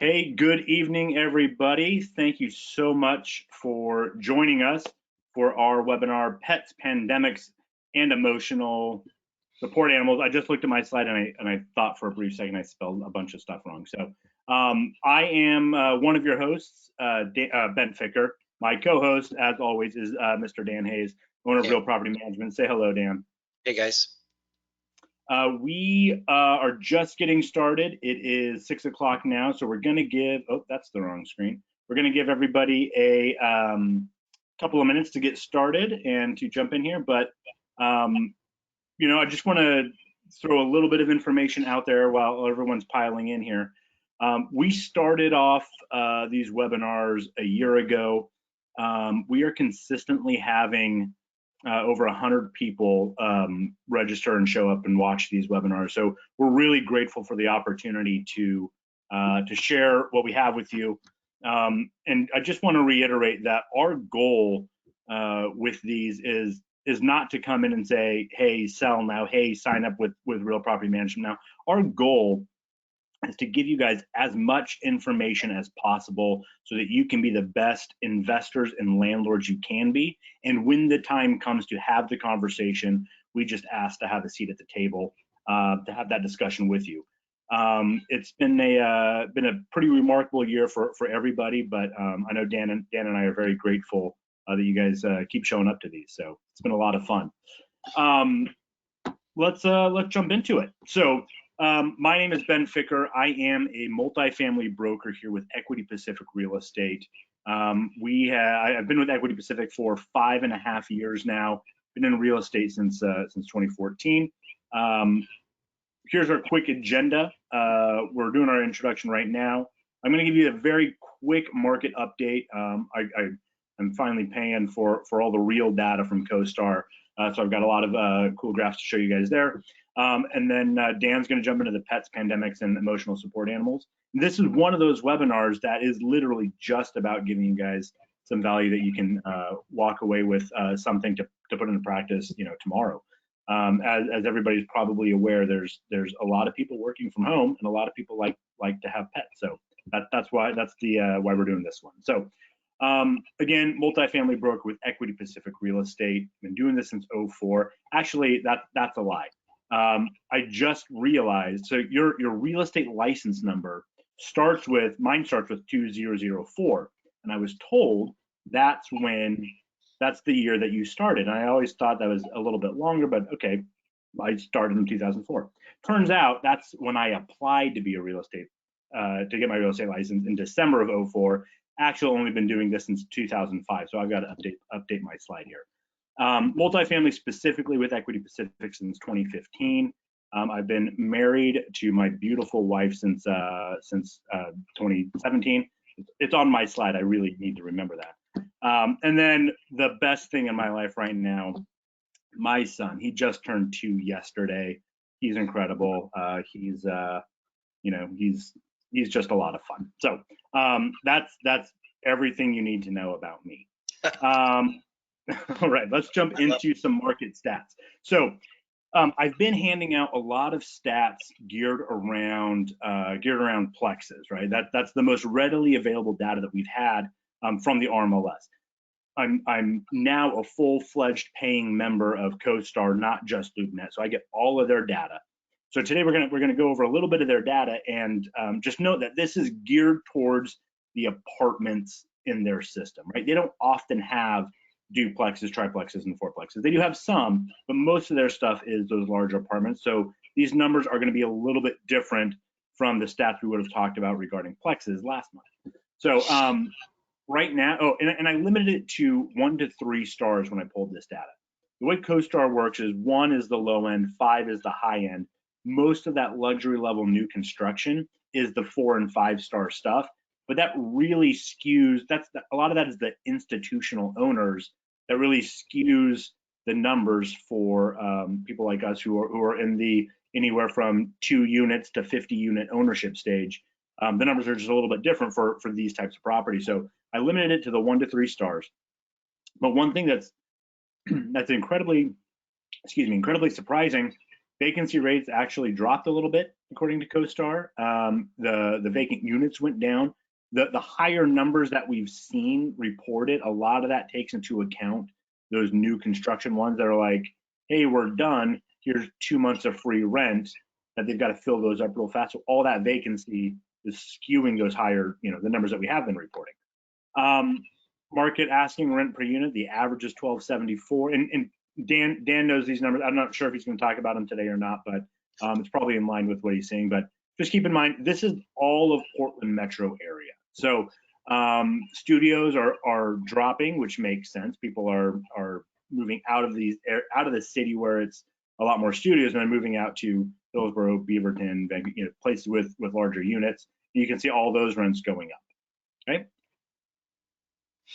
Hey, good evening, everybody. Thank you so much for joining us for our webinar, Pets, Pandemics, and Emotional Support Animals. I just looked at my slide and I thought for a brief second I spelled a bunch of stuff wrong. So I am one of your hosts, Ben Ficker. My co-host, as always, is Mr. Dan Hayes, owner of Hey, Real Property Management. Say hello, Dan. hey guys. We are just getting started. It is 6 o'clock now, so we're going to give, oh, that's the wrong screen. We're going to give everybody a couple of minutes to get started and to jump in here. But, I just want to throw a little bit of information out there while everyone's piling in here. We started off these webinars a year ago. We are consistently having over 100 people register and show up and watch these webinars. So we're really grateful for the opportunity to share what we have with you. And I just want to reiterate that our goal with these is not to come in and say, hey, sell now, hey, sign up with Real Property Management now. Our goal is to give you guys as much information as possible so that you can be the best investors and landlords you can be. And when the time comes to have the conversation, we just ask to have a seat at the table to have that discussion with you. It's been a pretty remarkable year for everybody, but I know Dan and I are very grateful that you guys keep showing up to these. So it's been a lot of fun. Let's jump into it. So my name is Ben Ficker. I am a multifamily broker here with Equity Pacific Real Estate. I've been with Equity Pacific for 5.5 years now. Been in real estate since 2014. Here's our quick agenda. We're doing our introduction right now. I'm going to give you a very quick market update. I'm finally paying for all the real data from CoStar, so I've got a lot of cool graphs to show you guys there. And then Dan's going to jump into the pets, pandemics, and emotional support animals. And this is one of those webinars that is literally just about giving you guys some value that you can walk away with something to put into practice, tomorrow. As everybody's probably aware, there's a lot of people working from home, and a lot of people like to have pets. So that's why why we're doing this one. So again, multifamily broker with Equity Pacific Real Estate. Been doing this since 2004. Actually, that's a lie. I just realized, so your real estate license number mine starts with 2004, and I was told that's the year that you started. And I always thought that was a little bit longer, but okay, I started in 2004. Turns out that's when I applied to be a real estate, to get my real estate license in December of 2004. Actually, only been doing this since 2005, so I've got to update my slide here. Multifamily specifically with Equity Pacific since 2015. I've been married to my beautiful wife since 2017. It's on my slide. I really need to remember that. And then the best thing in my life right now, my son. He just turned 2 yesterday. He's incredible. He's just a lot of fun. So that's everything you need to know about me. All right, let's jump into some market stats. So I've been handing out a lot of stats geared around plexes, right? That's the most readily available data that we've had from the RMLS. I'm now a full-fledged paying member of CoStar, not just LoopNet, so I get all of their data. So today we're gonna go over a little bit of their data, and just note that this is geared towards the apartments in their system, right? They don't often have duplexes, triplexes, and fourplexes. They do have some, but most of their stuff is those larger apartments. So these numbers are going to be a little bit different from the stats we would have talked about regarding plexes last month. So right now, and I limited it to 1 to 3 stars when I pulled this data. The way CoStar works is 1 is the low end, 5 is the high end. Most of that luxury level new construction is the 4 and 5 star stuff. But that really skews, a lot of that is the institutional owners that really skews the numbers for people like us who are in the anywhere from 2 units to 50 unit ownership stage. The numbers are just a little bit different for these types of properties. So I limited it to the 1 to 3 stars. But one thing that's incredibly surprising Vacancy rates actually dropped a little bit, according to CoStar. The vacant units went down. The higher numbers that we've seen reported, a lot of that takes into account those new construction ones that are like, hey, we're done. Here's 2 months of free rent, that they've got to fill those up real fast. So all that vacancy is skewing those higher, the numbers that we have been reporting. Market asking rent per unit, the average is $1,274. And Dan knows these numbers. I'm not sure if he's going to talk about them today or not, but it's probably in line with what he's saying. But just keep in mind, this is all of Portland metro area. So studios are dropping, which makes sense. People are moving out of the city where it's a lot more studios, and then moving out to Hillsborough, Beaverton, places with larger units. You can see all those rents going up. Right.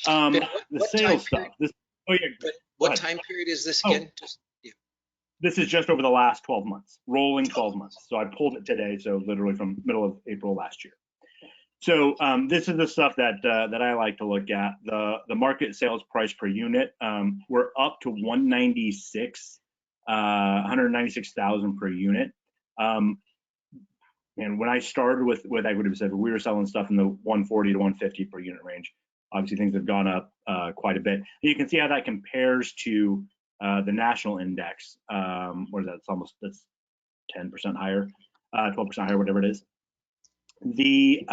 The sales stuff. What time period is this again? This is just over the last 12 months, rolling 12 months. So I pulled it today, so literally from middle of April last year. So this is the stuff that I like to look at. The market sales price per unit, we're up to 196,000 per unit. And when I started with Equity Pacific, we were selling stuff in the 140 to 150 per unit range. Obviously, things have gone up quite a bit. And you can see how that compares to the national index. What is that? That's 10% higher, 12% higher, whatever it is. The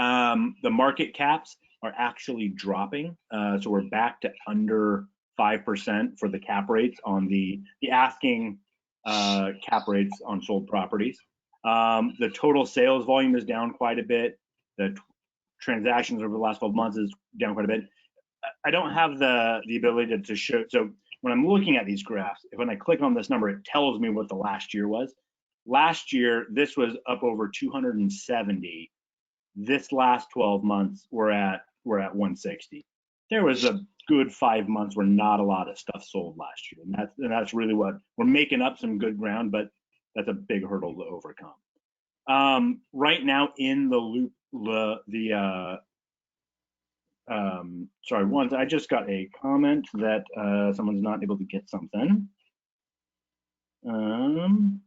market caps are actually dropping, so we're back to under 5% for the cap rates on the asking cap rates on sold properties. The total sales volume is down quite a bit. The transactions over the last 12 months is down quite a bit. I don't have the ability to show. So when I'm looking at these graphs, when I click on this number, it tells me what the last year was. Last year, this was up over 270. This last 12 months, we're at 160. There was a good 5 months where not a lot of stuff sold last year, and that's really what we're making up some good ground, but that's a big hurdle to overcome. Right now in the loop, I just got a comment that someone's not able to get something. Dan,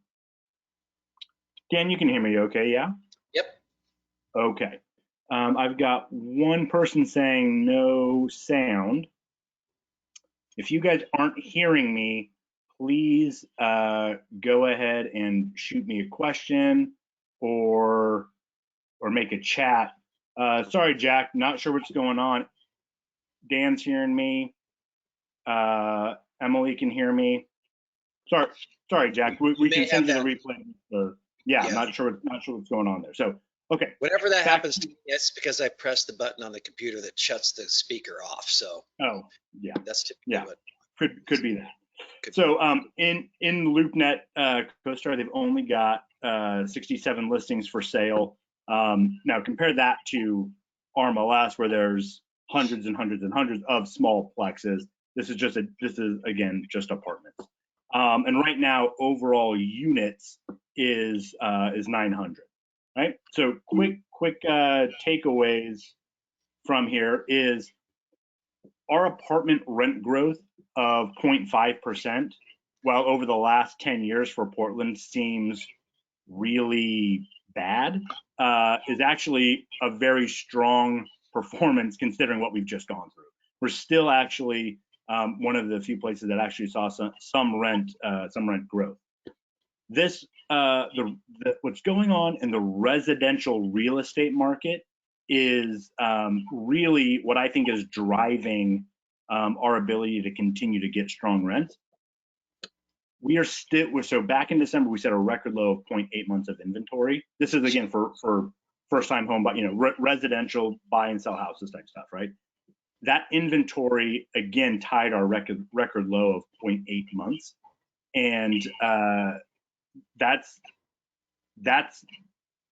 you can hear me okay, yeah? Yep. Okay. I've got one person saying no sound. If you guys aren't hearing me, please go ahead and shoot me a question or make a chat. Sorry, Jack, not sure what's going on. Dan's hearing me. Emily can hear me. Sorry, Jack. We can send you the replay. Yeah, I'm not sure what's going on there. So, okay. Whenever that happens to me, it's because I pressed the button on the computer that shuts the speaker off. So. Oh, yeah. That's typically what. Could be that. So in LoopNet CoStar, they've only got 67 listings for sale. Now compare that to RMLS, where there's hundreds and hundreds and hundreds of small plexes. This is again just apartments. And right now, overall units is 900. Right. So quick takeaways from here is our apartment rent growth of 0.5%, while over the last 10 years for Portland seems really bad, is actually a very strong performance considering what we've just gone through. We're still actually one of the few places that actually saw some rent growth. This what's going on in the residential real estate market is really what I think is driving our ability to continue to get strong rents. So back in December, we set a record low of 0.8 months of inventory. This is again for first time home, but residential buy and sell houses type stuff, right? That inventory again tied our record low of 0.8 months, and that's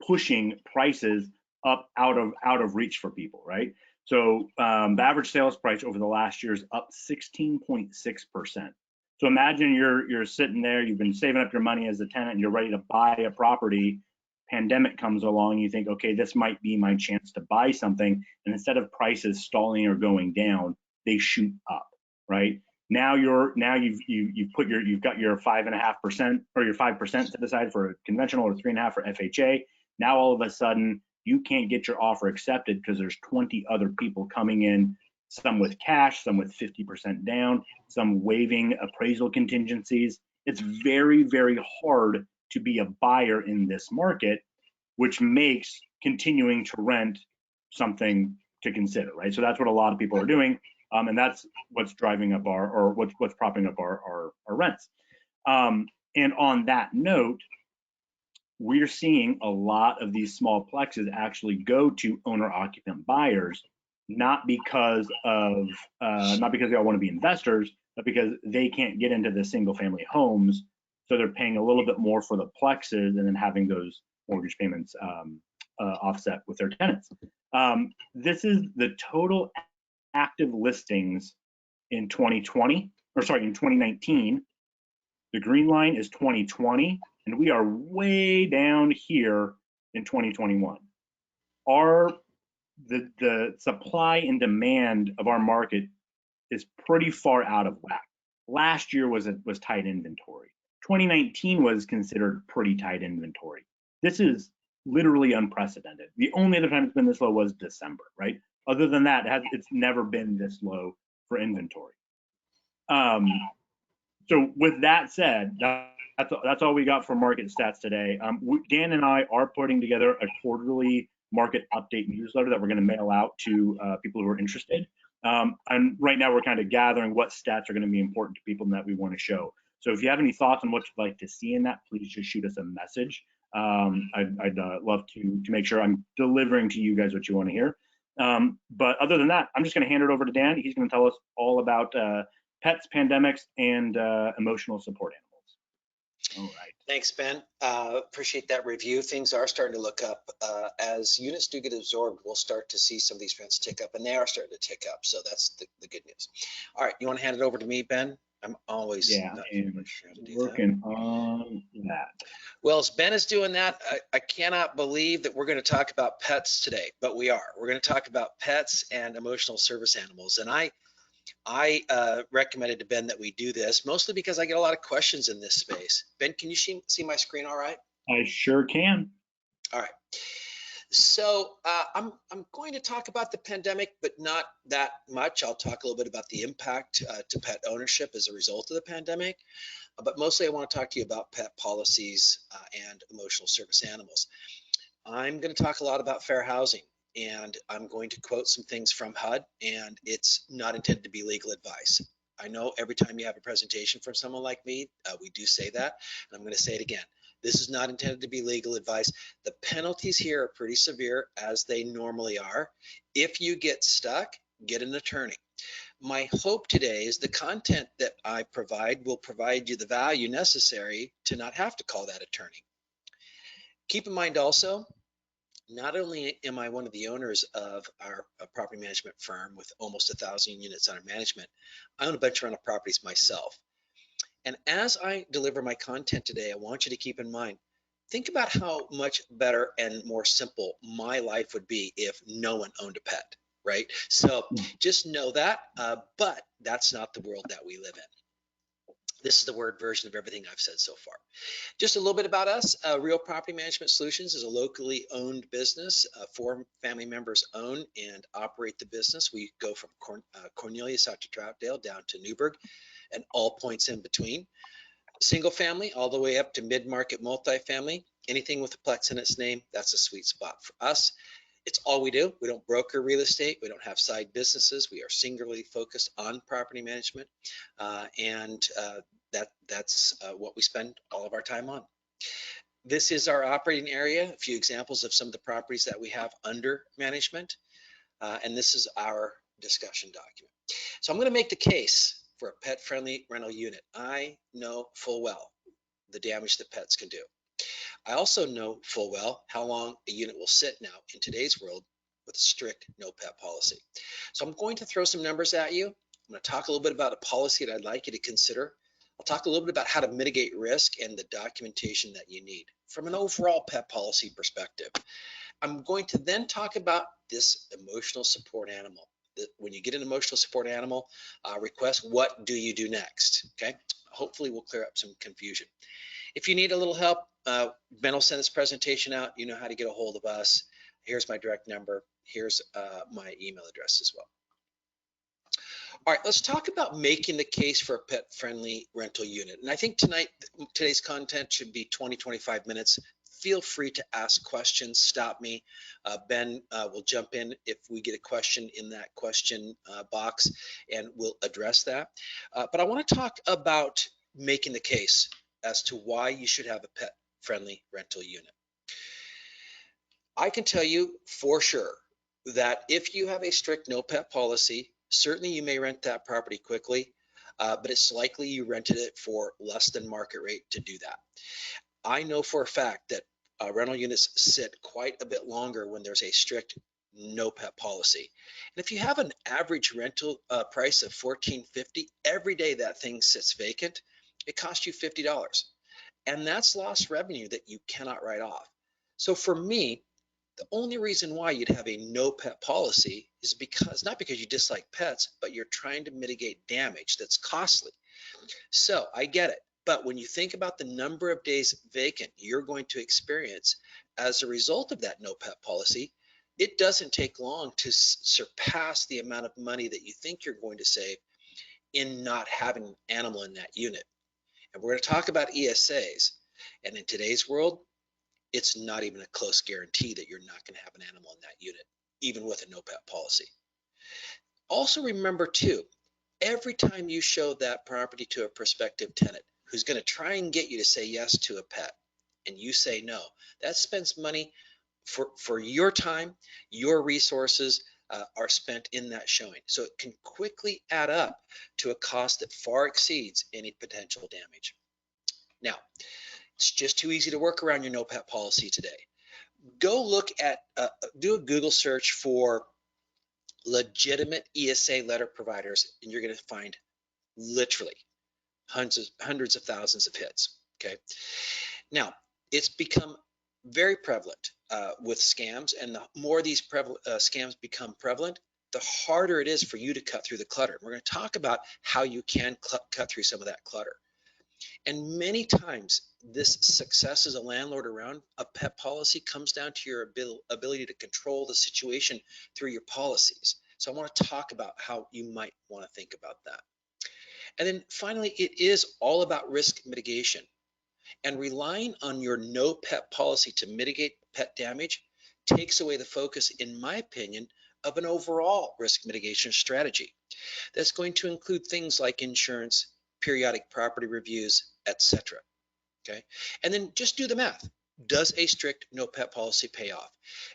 pushing prices up out of reach for people, right? So the average sales price over the last year is up 16.6%. So imagine you're sitting there, you've been saving up your money as a tenant, and you're ready to buy a property. Pandemic comes along, you think, okay, this might be my chance to buy something, and instead of prices stalling or going down, they shoot up, right? Now you've got your 5.5% or your 5% set aside for a conventional or 3.5 for FHA. Now all of a sudden you can't get your offer accepted because there's 20 other people coming in, some with cash, some with 50% down, some waiving appraisal contingencies. It's very, very hard to be a buyer in this market, which makes continuing to rent something to consider, right? So that's what a lot of people are doing, and that's what's driving up what's propping up our rents. And on that note, we're seeing a lot of these small plexes actually go to owner-occupant buyers, not because they all want to be investors, but because they can't get into the single-family homes, so they're paying a little bit more for the plexes and then having those mortgage payments offset with their tenants. This is the total active listings in 2019. The green line is 2020, and we are way down here in 2021. The supply and demand of our market is pretty far out of whack. Last year was tight inventory. 2019 was considered pretty tight inventory. This is literally unprecedented. The only other time it's been this low was December, right? Other than that, it's never been this low for inventory. So with that said, that's all we got for market stats today. Dan and I are putting together a quarterly market update newsletter that we're going to mail out to people who are interested. And right now we're kind of gathering what stats are going to be important to people that we want to show. So if you have any thoughts on what you'd like to see in that, please just shoot us a message. I'd love to make sure I'm delivering to you guys what you want to hear. But other than that, I'm just going to hand it over to Dan. He's going to tell us all about pets, pandemics, and emotional support animals. All right. Thanks, Ben. Appreciate that review. Things are starting to look up. As units do get absorbed, we'll start to see some of these rents tick up, and they are starting to tick up. So that's the good news. All right, you want to hand it over to me, Ben? I'm always working on that. Well, as Ben is doing that, I cannot believe that we're going to talk about pets today, but we are. We're going to talk about pets and emotional service animals. And I recommended to Ben that we do this, mostly because I get a lot of questions in this space. Ben, can you see my screen all right? I sure can. All right. So I'm going to talk about the pandemic, but not that much. I'll talk a little bit about the impact to pet ownership as a result of the pandemic. But mostly I want to talk to you about pet policies and emotional service animals. I'm going to talk a lot about fair housing, and I'm going to quote some things from HUD, and it's not intended to be legal advice. I know every time you have a presentation from someone like me, we do say that, and I'm going to say it again. This is not intended to be legal advice. The penalties here are pretty severe, as they normally are. If you get stuck, get an attorney. My hope today is the content that I provide will provide you the value necessary to not have to call that attorney. Keep in mind also, not only am I one of the owners of our property management firm with almost 1,000 units under management, I own a bunch of rental properties myself. And as I deliver my content today, I want you to keep in mind, think about how much better and more simple my life would be if no one owned a pet, right? So just know that, but that's not the world that we live in. This is the word version of everything I've said so far. Just a little bit about us. Real Property Management Solutions is a locally owned business. 4 family members own and operate the business. We go from Cornelius out to Troutdale, down to Newburgh, and all points in between. Single family all the way up to mid-market multifamily. Anything with a plex in its name, that's a sweet spot for us. It's all we do. We don't broker real estate. We don't have side businesses. We are singularly focused on property management, and that's what we spend all of our time on. This is our operating area, a few examples of some of the properties that we have under management, and this is our discussion document. So I'm going to make the case for a pet-friendly rental unit. I know full well the damage that pets can do. I also know full well how long a unit will sit now in today's world with a strict no pet policy. So I'm going to throw some numbers at you. I'm going to talk a little bit about a policy that I'd like you to consider. I'll talk a little bit about how to mitigate risk and the documentation that you need from an overall pet policy perspective. I'm going to then talk about this emotional support animal. when you get an emotional support animal request, what do you do next? Okay, hopefully we'll clear up some confusion. If you need a little help, Ben will send this presentation out. You know how to get a hold of us. Here's my direct number. Here's my email address as well. All right, let's talk about making the case for a pet-friendly rental unit. And I think today's content should be 20, 25 minutes. Feel free to ask questions, stop me. Ben will jump in if we get a question in that question box, and we'll address that. But I want to talk about making the case as to why you should have a pet-friendly rental unit. I can tell you for sure that if you have a strict no pet policy, certainly you may rent that property quickly, but it's likely you rented it for less than market rate to do that. I know for a fact that rental units sit quite a bit longer when there's a strict no pet policy. And if you have an average rental price of $14.50, every day that thing sits vacant, it costs you $50. And that's lost revenue that you cannot write off. So for me, the only reason why you'd have a no pet policy is not because you dislike pets, but you're trying to mitigate damage that's costly. So I get it. But when you think about the number of days vacant you're going to experience as a result of that no pet policy, it doesn't take long to surpass the amount of money that you think you're going to save in not having an animal in that unit. And we're going to talk about ESAs. And in today's world, it's not even a close guarantee that you're not going to have an animal in that unit, even with a no pet policy. Also remember too, every time you show that property to a prospective tenant who's going to try and get you to say yes to a pet and you say no, that spends money for your time, your resources are spent in that showing. So it can quickly add up to a cost that far exceeds any potential damage. Now, it's just too easy to work around your no pet policy today. Go look at, do a Google search for legitimate ESA letter providers, and you're going to find literally hundreds of thousands of hits. Okay. Now, it's become very prevalent with scams, and the more these scams become prevalent, the harder it is for you to cut through the clutter. We're going to talk about how you can cut through some of that clutter. And many times this success as a landlord around a pet policy comes down to your ability to control the situation through your policies. So I want to talk about how you might want to think about that. And then finally, it is all about risk mitigation. And relying on your no pet policy to mitigate pet damage takes away the focus, in my opinion, of an overall risk mitigation strategy. That's going to include things like insurance, periodic property reviews, etc. Okay, and then just do the math. Does a strict no pet policy pay off?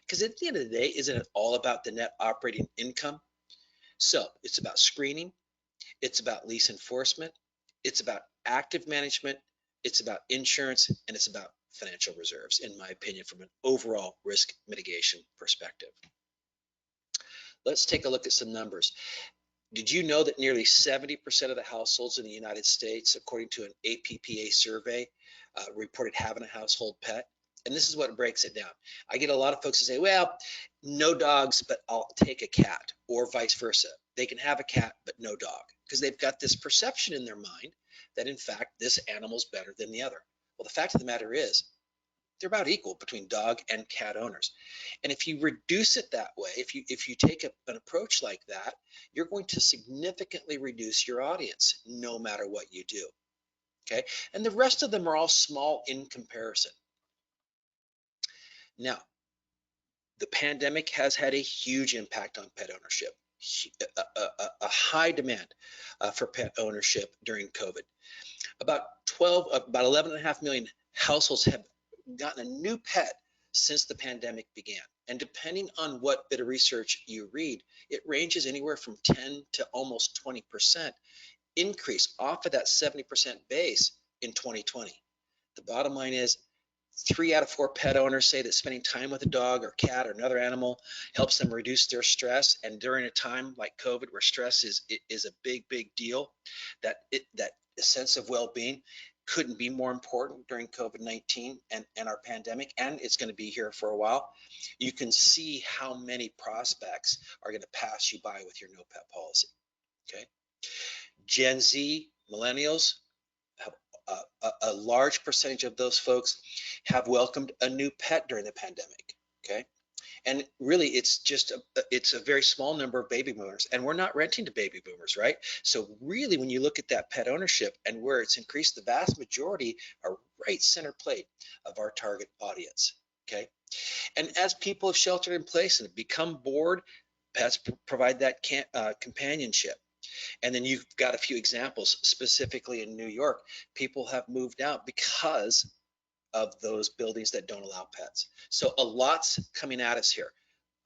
Because at the end of the day, isn't it all about the net operating income? So it's about screening, it's about lease enforcement, it's about active management, it's about insurance, and it's about financial reserves, in my opinion, from an overall risk mitigation perspective. Let's take a look at some numbers. Did you know that nearly 70% of the households in the United States, according to an APPA survey, reported having a household pet? And this is what breaks it down. I get a lot of folks who say, well, no dogs, but I'll take a cat, or vice versa. They can have a cat, but no dog, because they've got this perception in their mind that, in fact, this animal's better than the other. Well, the fact of the matter is, they're about equal between dog and cat owners. And if you reduce it that way, if you take an approach like that, you're going to significantly reduce your audience, no matter what you do. Okay, and the rest of them are all small in comparison. Now, the pandemic has had a huge impact on pet ownership, a high demand for pet ownership during COVID. About 11.5 million households have gotten a new pet since the pandemic began. And depending on what bit of research you read, it ranges anywhere from 10 to almost 20% increase off of that 70% base in 2020. The bottom line is 3 out of 4 pet owners say that spending time with a dog or cat or another animal helps them reduce their stress. And during a time like COVID, where stress is a big deal, that sense of well-being, couldn't be more important during COVID-19 and our pandemic, and it's going to be here for a while. You can see how many prospects are going to pass you by with your no pet policy. Okay. Gen Z, millennials, have a large percentage of those folks have welcomed a new pet during the pandemic. Okay. And really, it's a very small number of baby boomers, and we're not renting to baby boomers, right? So really, when you look at that pet ownership and where it's increased, the vast majority are right center plate of our target audience. Okay. And as people have sheltered in place and have become bored, pets provide that companionship. And then you've got a few examples, specifically in New York, people have moved out because of those buildings that don't allow pets. So a lot's coming at us here.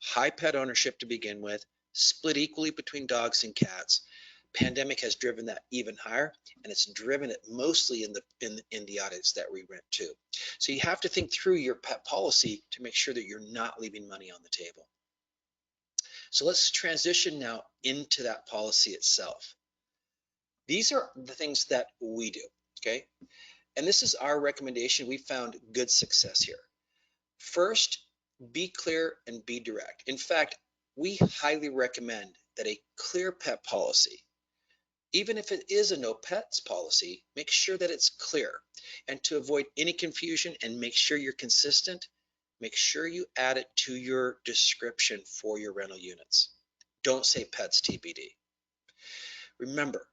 High pet ownership to begin with, split equally between dogs and cats. Pandemic has driven that even higher, and it's driven it mostly in the audience that we rent to. So you have to think through your pet policy to make sure that you're not leaving money on the table. So let's transition now into that policy itself. These are the things that we do, okay? And this is our recommendation. We found good success here. First, be clear and be direct. In fact, we highly recommend that a clear pet policy, even if it is a no pets policy, make sure that it's clear. And to avoid any confusion and make sure you're consistent, make sure you add it to your description for your rental units. Don't say pets TBD. Remember,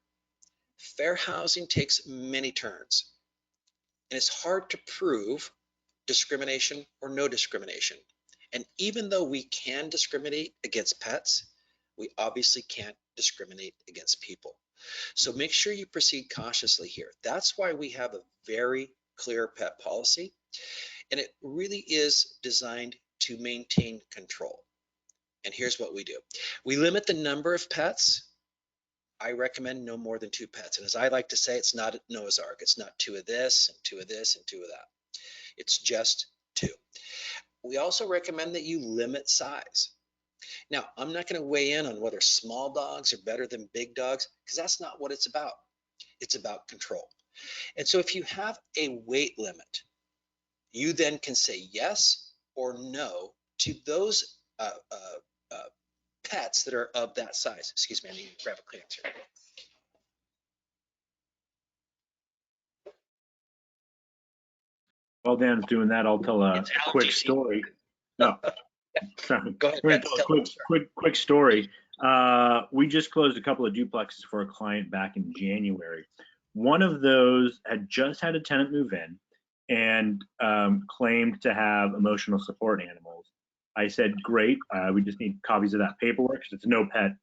fair housing takes many turns, and it's hard to prove discrimination or no discrimination. And even though we can discriminate against pets, we obviously can't discriminate against people. So make sure you proceed cautiously here. That's why we have a very clear pet policy, and it really is designed to maintain control. And here's what we do. We limit the number of pets. I recommend no more than 2 pets. And as I like to say, it's not Noah's Ark. It's not 2 of this and 2 of this and 2 of that. It's just 2. We also recommend that you limit size. Now, I'm not going to weigh in on whether small dogs are better than big dogs, because that's not what it's about. It's about control. And so if you have a weight limit, you then can say yes or no to those pets that are of that size. Excuse me, I need to grab a Kleenex here. While Dan's doing that, I'll tell a quick story. No, sorry. Go ahead. We're gonna tell a quick story. We just closed a couple of duplexes for a client back in January. One of those had just had a tenant move in and claimed to have emotional support animals. I said, great. We just need copies of that paperwork because it's a no pet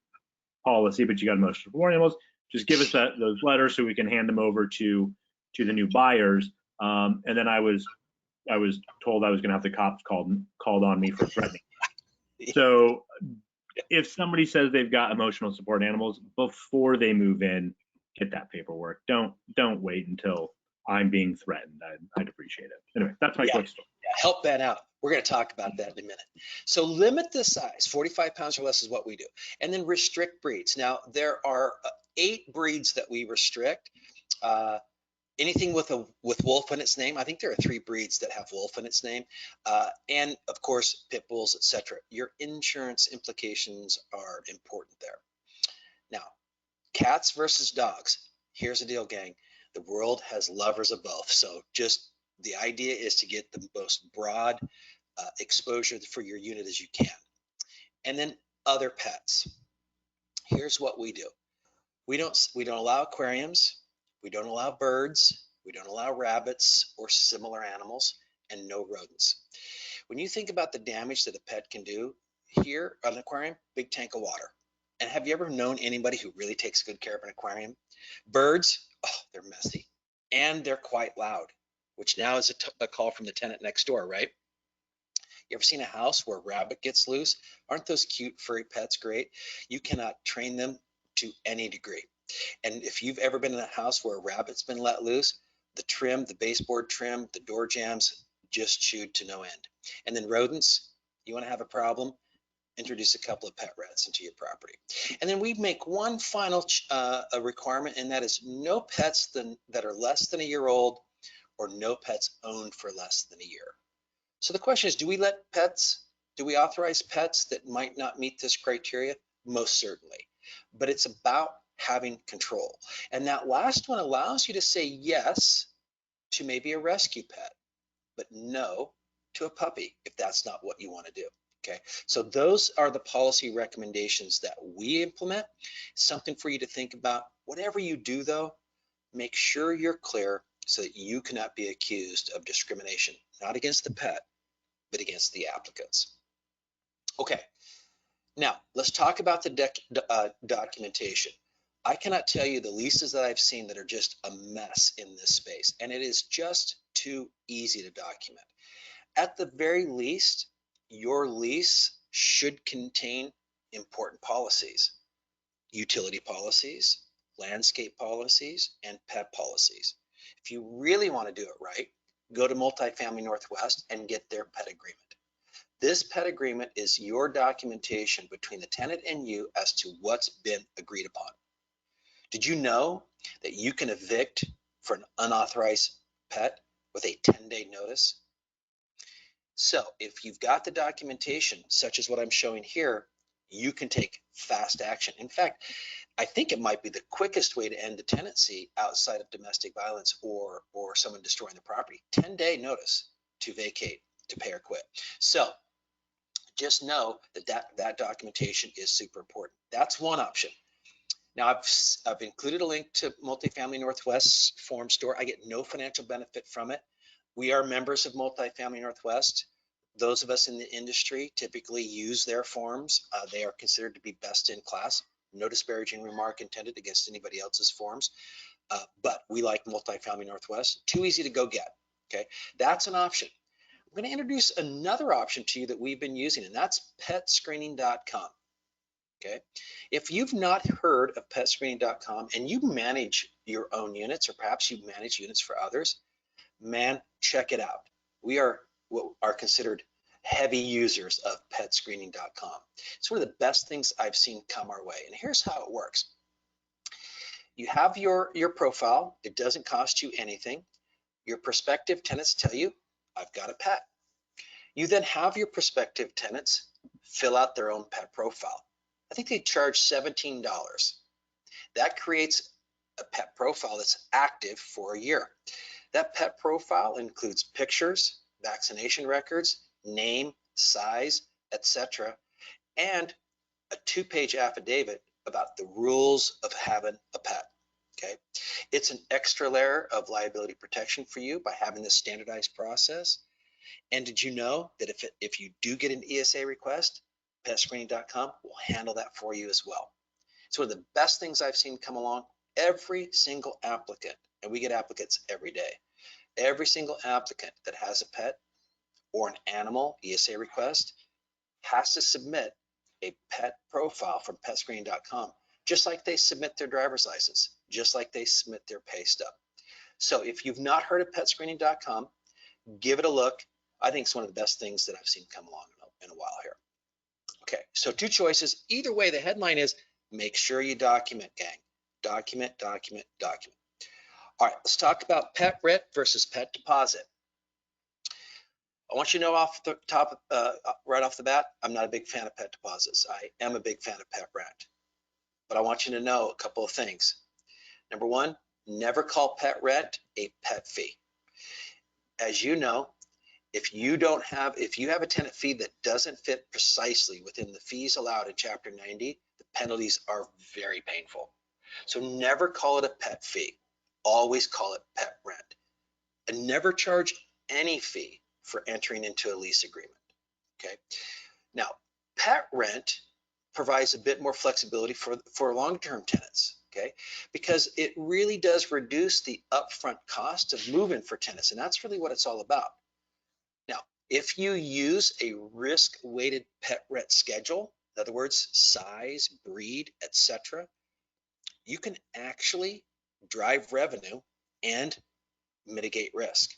policy, but you got emotional support animals. Just give us those letters so we can hand them over to the new buyers. And then I was told I was going to have the cops called on me for threatening. So if somebody says they've got emotional support animals before they move in, get that paperwork. Don't wait until I'm being threatened. I'd appreciate it. Anyway, that's my quick story. Yeah, help Ben out. We're going to talk about that in a minute. So limit the size. 45 pounds or less is what we do. And then restrict breeds. Now, there are 8 breeds that we restrict. Anything with wolf in its name. I think there are 3 breeds that have wolf in its name. And of course, pit bulls, etc. Your insurance implications are important there. Now, cats versus dogs. Here's the deal, gang. The world has lovers of both. So just the idea is to get the most broad exposure for your unit as you can. And then other pets. Here's what we do. We don't allow aquariums. We don't allow birds, we don't allow rabbits or similar animals, and no rodents. When you think about the damage that a pet can do, here at an aquarium, big tank of water. And have you ever known anybody who really takes good care of an aquarium? Birds, oh, they're messy. And they're quite loud, which now is a call from the tenant next door, right? You ever seen a house where a rabbit gets loose? Aren't those cute furry pets great? You cannot train them to any degree. And if you've ever been in a house where a rabbit's been let loose, the trim, the baseboard trim, the door jambs just chewed to no end. And then rodents, you want to have a problem, introduce a couple of pet rats into your property. And then we make one final a requirement, and that is no pets that are less than a year old, or no pets owned for less than a year. So the question is, do we authorize pets that might not meet this criteria? Most certainly. But it's about having control. And that last one allows you to say yes to maybe a rescue pet, but no to a puppy if that's not what you want to do. Okay, so those are the policy recommendations that we implement. Something for you to think about. Whatever you do though, make sure you're clear so that you cannot be accused of discrimination, not against the pet, but against the applicants. Okay, now let's talk about the documentation. I cannot tell you the leases that I've seen that are just a mess in this space, and it is just too easy to document. At the very least, your lease should contain important policies, utility policies, landscape policies, and pet policies. If you really want to do it right, go to Multifamily Northwest and get their pet agreement. This pet agreement is your documentation between the tenant and you as to what's been agreed upon. Did you know that you can evict for an unauthorized pet with a 10-day notice? So if you've got the documentation, such as what I'm showing here, you can take fast action. In fact, I think it might be the quickest way to end a tenancy outside of domestic violence or someone destroying the property. 10-day notice to vacate, to pay or quit. So just know that documentation is super important. That's one option. Now I've included a link to Multifamily Northwest's form store. I get no financial benefit from it. We are members of Multifamily Northwest. Those of us in the industry typically use their forms. They are considered to be best in class. No disparaging remark intended against anybody else's forms, but we like Multifamily Northwest. Too easy to go get. Okay, that's an option. I'm going to introduce another option to you that we've been using, and that's petscreening.com. Okay, if you've not heard of petscreening.com and you manage your own units, or perhaps you manage units for others, man, check it out. We are what are considered heavy users of petscreening.com. It's one of the best things I've seen come our way. And here's how it works. You have your profile. It doesn't cost you anything. Your prospective tenants tell you, I've got a pet. You then have your prospective tenants fill out their own pet profile. I think they charge $17. That creates a pet profile that's active for a year. That pet profile includes pictures, vaccination records, name, size, etc., and a 2-page affidavit about the rules of having a pet. Okay, it's an extra layer of liability protection for you by having this standardized process. And did you know that if you do get an ESA request, petscreening.com will handle that for you as well. It's one of the best things I've seen come along. Every single applicant, and we get applicants every day, every single applicant that has a pet or an animal ESA request has to submit a pet profile from petscreening.com, just like they submit their driver's license, just like they submit their pay stub. So if you've not heard of petscreening.com, give it a look. I think it's one of the best things that I've seen come along in a while here. Okay, so 2 choices. Either way, the headline is make sure you document, gang. Document, document, document. All right, let's talk about pet rent versus pet deposit. I want you to know off the top, right off the bat, I'm not a big fan of pet deposits. I am a big fan of pet rent. But I want you to know a couple of things. Number one, never call pet rent a pet fee. As you know, if you have a tenant fee that doesn't fit precisely within the fees allowed in Chapter 90, the penalties are very painful. So never call it a pet fee. Always call it pet rent. And never charge any fee for entering into a lease agreement. Okay. Now, pet rent provides a bit more flexibility for long-term tenants. Okay, because it really does reduce the upfront cost of moving for tenants, and that's really what it's all about. Now, if you use a risk-weighted pet rent schedule, in other words, size, breed, etc., you can actually drive revenue and mitigate risk.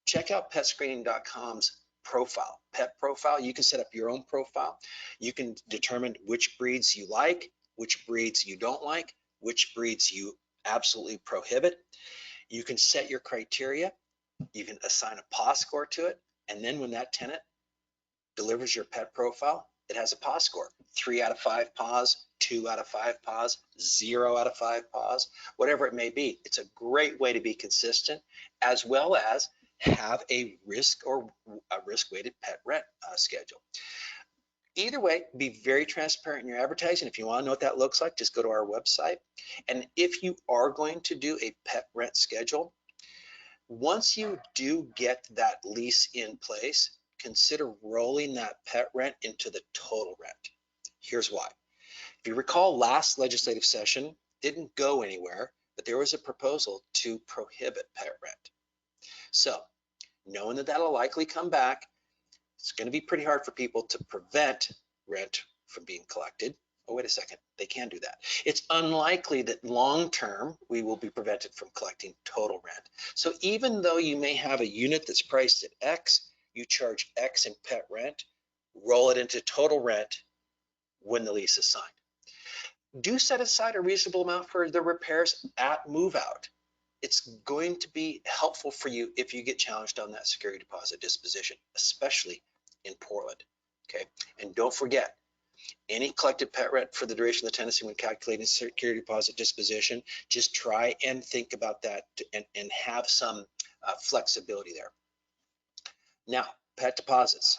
Check out petscreening.com's profile, pet profile. You can set up your own profile. You can determine which breeds you like, which breeds you don't like, which breeds you absolutely prohibit. You can set your criteria. You can assign a PAW score to it. And then when that tenant delivers your pet profile, it has a PAW score, 3 out of 5 paws, 2 out of 5 paws, 0 out of 5 paws, whatever it may be. It's a great way to be consistent, as well as have a risk or a risk-weighted pet rent schedule. Either way, be very transparent in your advertising. If you want to know what that looks like, just go to our website. And if you are going to do a pet rent schedule, once you do get that lease in place, consider rolling that pet rent into the total rent. Here's why. If you recall, last legislative session didn't go anywhere, but there was a proposal to prohibit pet rent. So knowing that that'll likely come back, it's going to be pretty hard for people to prevent rent from being collected. Oh, wait a second, they can do that. It's unlikely that long-term we will be prevented from collecting total rent. So even though you may have a unit that's priced at X, you charge X in pet rent, roll it into total rent when the lease is signed. Do set aside a reasonable amount for the repairs at move out. It's going to be helpful for you if you get challenged on that security deposit disposition, especially in Portland, okay? And don't forget, any collected pet rent for the duration of the tenancy when calculating security deposit disposition, just try and think about that and have some flexibility there. Now, pet deposits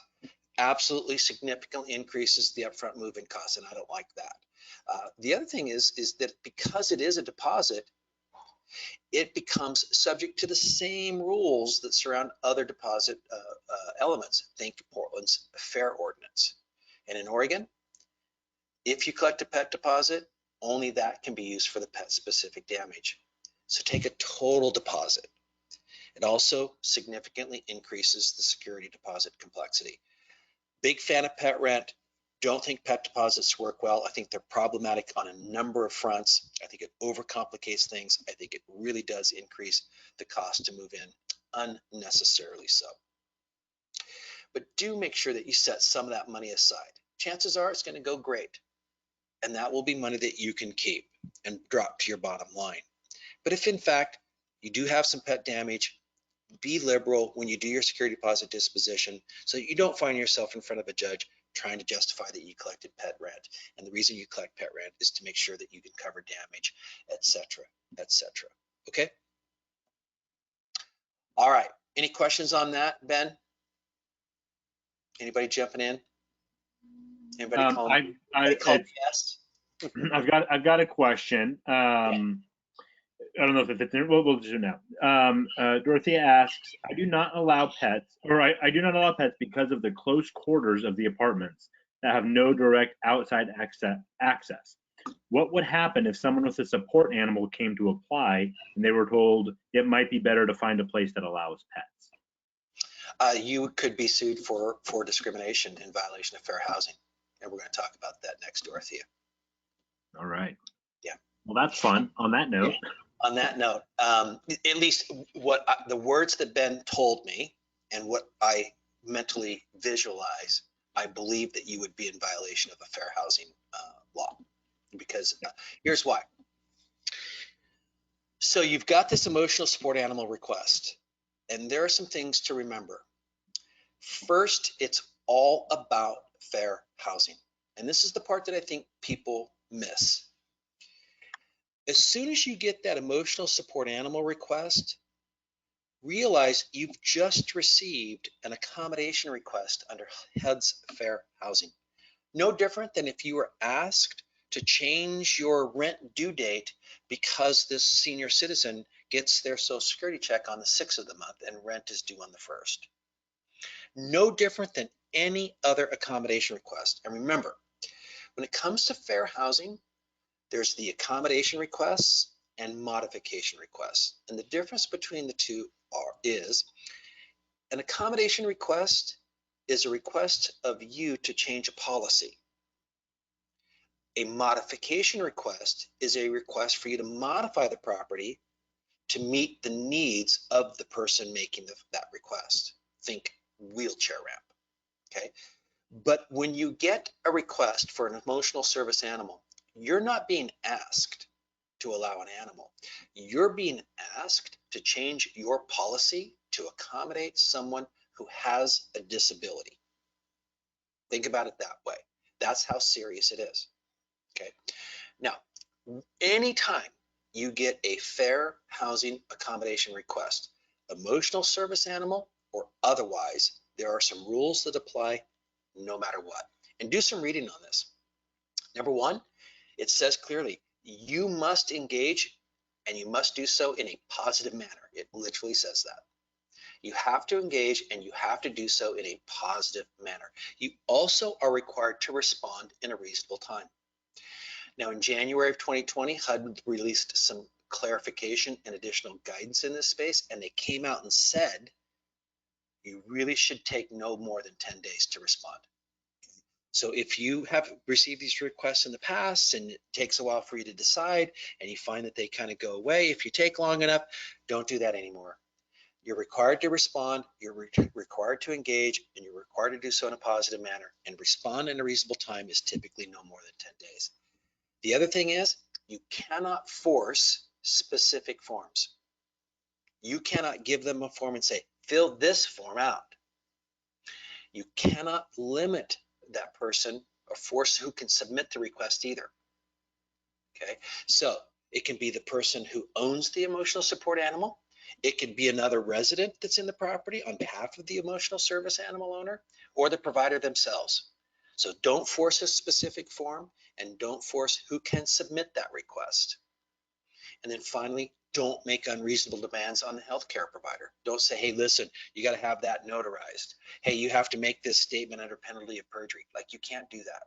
absolutely significantly increases the upfront move-in costs, and I don't like that. The other thing is that because it is a deposit, it becomes subject to the same rules that surround other deposit elements. Think Portland's FAIR ordinance. And in Oregon, if you collect a pet deposit, only that can be used for the pet specific damage. So take a total deposit. It also significantly increases the security deposit complexity. Big fan of pet rent. Don't think pet deposits work well. I think they're problematic on a number of fronts. I think it overcomplicates things. I think it really does increase the cost to move in, unnecessarily so. But do make sure that you set some of that money aside. Chances are it's going to go great, and that will be money that you can keep and drop to your bottom line. But if in fact you do have some pet damage, be liberal when you do your security deposit disposition so you don't find yourself in front of a judge trying to justify that you collected pet rent. And the reason you collect pet rent is to make sure that you can cover damage, etc., etc. Okay? All right. Any questions on that, Ben? Anybody jumping in? Anybody calling? Yes. I've got a question. I don't know if it fits in. We'll do it now. Dorothea asks, I do not allow pets because of the close quarters of the apartments that have no direct outside access. What would happen if someone with a support animal came to apply and they were told it might be better to find a place that allows pets? You could be sued for discrimination in violation of fair housing. And we're going to talk about that next, Dorothea. All right. Yeah. Well, that's fun. On that note. Yeah. On that note, at least the words that Ben told me and what I mentally visualize, I believe that you would be in violation of a fair housing law, because here's why. So you've got this emotional support animal request, and there are some things to remember. First, it's all about fair housing. And this is the part that I think people miss. As soon as you get that emotional support animal request, realize you've just received an accommodation request under HUD's fair housing. No different than if you were asked to change your rent due date because this senior citizen gets their Social Security check on the 6th of the month and rent is due on the 1st. No different than any other accommodation request. And remember, when it comes to fair housing, there's the accommodation requests and modification requests. And the difference between the two is an accommodation request is a request of you to change a policy. A modification request is a request for you to modify the property to meet the needs of the person making that request. Think wheelchair ramp, okay? But when you get a request for an emotional service animal, you're not being asked to allow an animal. You're being asked to change your policy to accommodate someone who has a disability. Think about it that way. That's how serious it is. Okay. Now, anytime you get a fair housing accommodation request, emotional service animal or otherwise, there are some rules that apply no matter what. And do some reading on this. Number one, it says clearly, you must engage and you must do so in a positive manner. It literally says that. You have to engage and you have to do so in a positive manner. You also are required to respond in a reasonable time. Now, in January of 2020, HUD released some clarification and additional guidance in this space, and they came out and said, you really should take no more than 10 days to respond. So if you have received these requests in the past and it takes a while for you to decide and you find that they kind of go away, if you take long enough, don't do that anymore. You're required to respond, you're required to engage, and you're required to do so in a positive manner. And respond in a reasonable time is typically no more than 10 days. The other thing is, you cannot force specific forms. You cannot give them a form and say, fill this form out. You cannot limit that person or force who can submit the request either. Okay, so it can be the person who owns the emotional support animal. It could be another resident that's in the property on behalf of the emotional service animal owner or the provider themselves. So don't force a specific form and don't force who can submit that request. And then finally, don't make unreasonable demands on the healthcare provider. Don't say, hey, listen, you got to have that notarized. Hey, you have to make this statement under penalty of perjury. Like, you can't do that.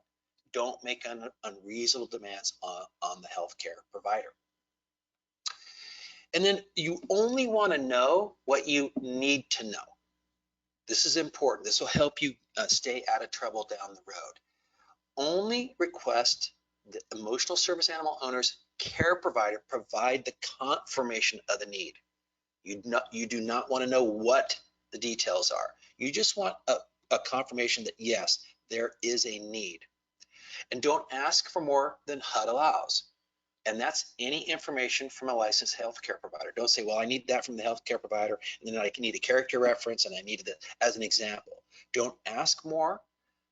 Don't make unreasonable demands on the healthcare provider. And then you only want to know what you need to know. This is important. This will help you stay out of trouble down the road. Only request the emotional service animal owner's care provider provide the confirmation of the need. You do not want to know what the details are. You just want a confirmation that yes, there is a need. And don't ask for more than HUD allows. And that's any information from a licensed healthcare provider. Don't say, well, I need that from the healthcare provider, and then I need a character reference, and I need it as an example. Don't ask more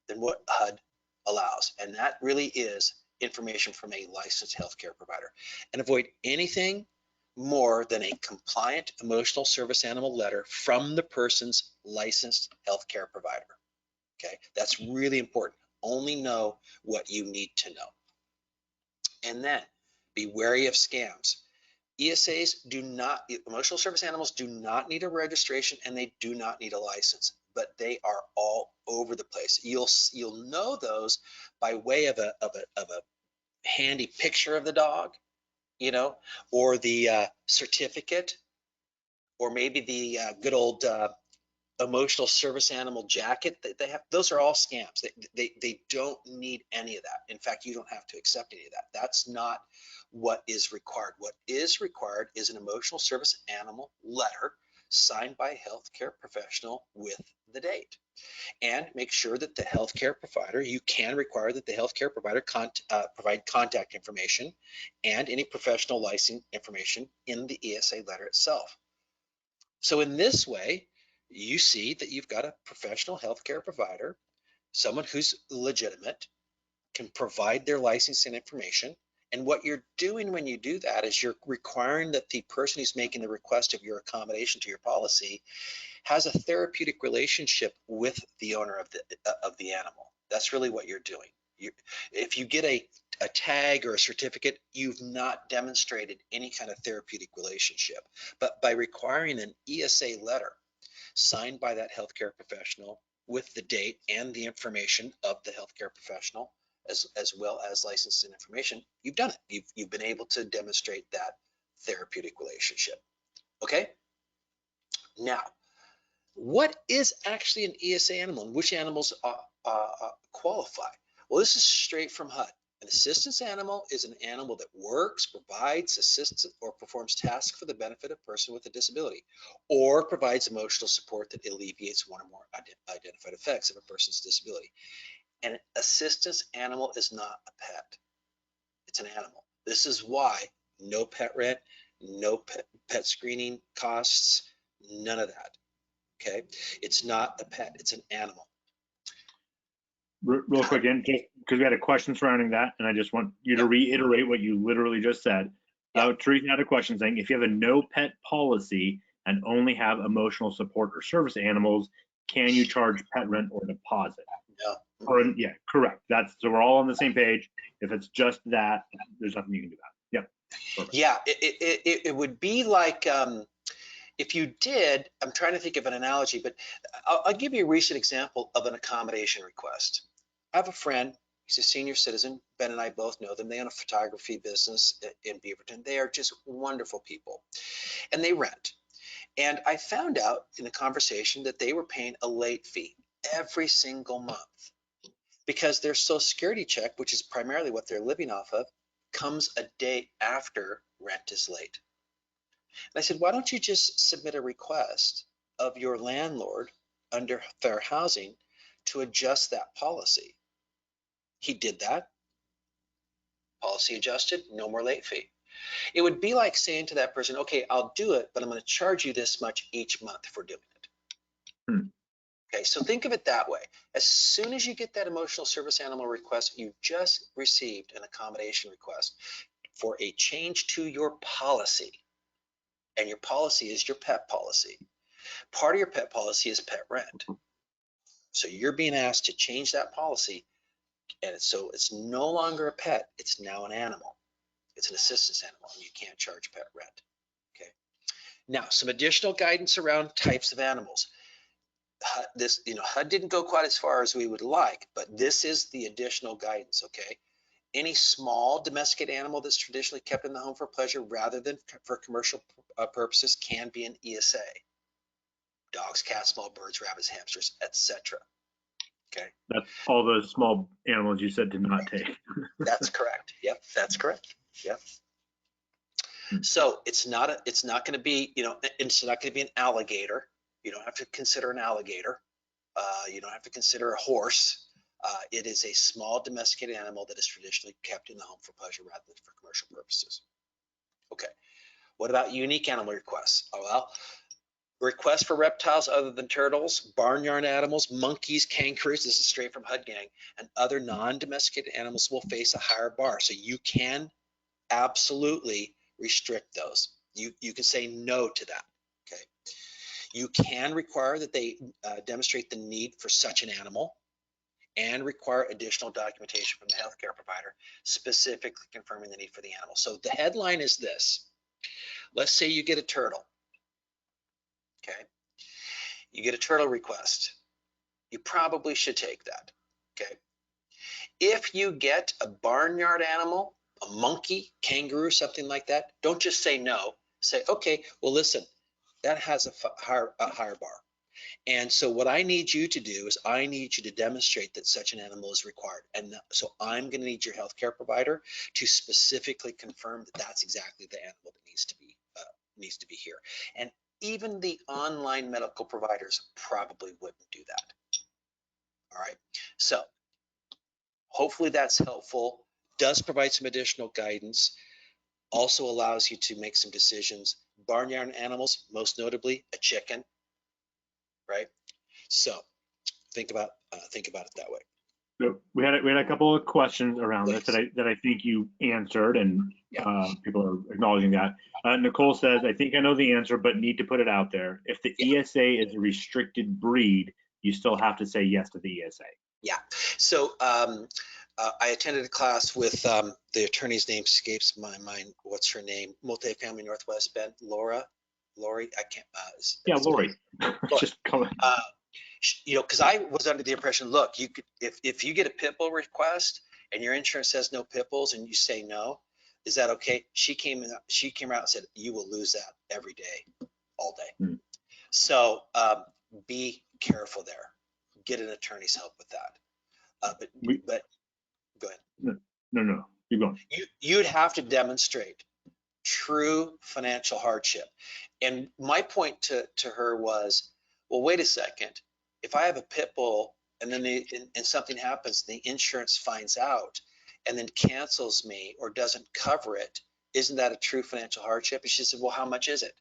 than what HUD allows. And that really is information from a licensed healthcare provider. And avoid anything more than a compliant emotional service animal letter from the person's licensed healthcare provider. Okay, that's really important. Only know what you need to know. And then be wary of scams. ESAs do not, emotional service animals do not need a registration and they do not need a license, but they are all over the place. You'll know those by way of a handy picture of the dog, you know, or the certificate, or maybe the good old emotional service animal jacket that they have. Those are all scams. They don't need any of that. In fact, you don't have to accept any of that. That's not what is required. What is required is an emotional service animal letter signed by a healthcare professional with the date. And make sure that the healthcare provider, you can require that the healthcare provider provide contact information and any professional license information in the ESA letter itself. So in this way, you see that you've got a professional healthcare provider, someone who's legitimate, can provide their licensing information. And what you're doing when you do that is you're requiring that the person who's making the request of your accommodation to your policy has a therapeutic relationship with the owner of the animal. That's really what you're doing. If you get a tag or a certificate, you've not demonstrated any kind of therapeutic relationship. But by requiring an ESA letter signed by that healthcare professional with the date and the information of the healthcare professional, as well as license and information, you've done it. You've been able to demonstrate that therapeutic relationship. Okay. Now, what is actually an ESA animal and which animals qualify? Well, this is straight from HUD. An assistance animal is an animal that works, provides, assists, or performs tasks for the benefit of a person with a disability, or provides emotional support that alleviates one or more identified effects of a person's disability. An assistance animal is not a pet. It's an animal. This is why no pet rent, no pet screening costs, none of that. Okay. It's not a pet, it's an animal. Real quick, and just because we had a question surrounding that, and I just want you to reiterate what you literally just said. Teresa had a question saying, if you have a no pet policy and only have emotional support or service animals, can you charge pet rent or deposit? No. Or, yeah, correct. That's so we're all on the same page. If it's just that, there's nothing you can do about it. Yep. Perfect. Yeah, it would be like if you did, I'm trying to think of an analogy, but I'll give you a recent example of an accommodation request. I have a friend, he's a senior citizen. Ben and I both know them. They own a photography business in Beaverton. They are just wonderful people, and they rent. And I found out in a conversation that they were paying a late fee every single month because their Social Security check, which is primarily what they're living off of, comes a day after rent is late. And I said, why don't you just submit a request of your landlord under fair housing to adjust that policy? He did that. Policy adjusted, no more late fee. It would be like saying to that person, okay, I'll do it, but I'm going to charge you this much each month for doing it. Okay, so think of it that way. As soon as you get that emotional service animal request, you just received an accommodation request for a change to your policy. And your policy is your pet policy. Part of your pet policy is pet rent. So you're being asked to change that policy. And so it's no longer a pet, it's now an animal. It's an assistance animal, and you can't charge pet rent. Okay. Now, some additional guidance around types of animals. This, HUD didn't go quite as far as we would like, but this is the additional guidance. Okay. Any small domesticated animal that's traditionally kept in the home for pleasure rather than for commercial purposes can be an ESA. Dogs, cats, small birds, rabbits, hamsters, etc. Okay. That's all those small animals you said to not take. That's correct. Yep, that's correct. Yep. So it's not going to be, it's not going to be an alligator. You don't have to consider an alligator. You don't have to consider a horse. It is a small domesticated animal that is traditionally kept in the home for pleasure rather than for commercial purposes. Okay. What about unique animal requests? Oh, well, requests for reptiles other than turtles, barnyard animals, monkeys, kangaroos, this is straight from HUD Gang, and other non-domesticated animals will face a higher bar. So you can absolutely restrict those. You can say no to that. Okay. You can require that they demonstrate the need for such an animal and require additional documentation from the healthcare provider, specifically confirming the need for the animal. So the headline is this. Let's say you get a turtle. Okay. You get a turtle request. You probably should take that. Okay. If you get a barnyard animal, a monkey, kangaroo, something like that, don't just say no. Say, okay, well, listen, that has a higher bar. And so what I need you to do is I need you to demonstrate that such an animal is required. And so I'm going to need your healthcare provider to specifically confirm that that's exactly the animal that needs to be here. And even the online medical providers probably wouldn't do that. All right. So hopefully that's helpful. Does provide some additional guidance. Also allows you to make some decisions. Barnyard animals, most notably a chicken, right? So think about it that way. So we had a couple of questions around this that I think you answered, and people are acknowledging that. Nicole says, I think I know the answer, but need to put it out there. If the ESA is a restricted breed, you still have to say yes to the ESA. Yeah. So I attended a class with the attorney's name escapes my mind. What's her name? Multifamily Northwest Bend. Lori. I can't. Lori. Just coming. Because I was under the impression, look, you could if you get a pit bull request and your insurance says no pit bulls and you say no, is that okay? She came out and said you will lose that every day, all day. So be careful there. Get an attorney's help with that. But go ahead. No. Keep going. You'd have to demonstrate true financial hardship. And my point to her was, well, wait a second. If I have a pit bull and then and something happens, the insurance finds out and then cancels me or doesn't cover it, isn't that a true financial hardship? And she said, well, how much is it?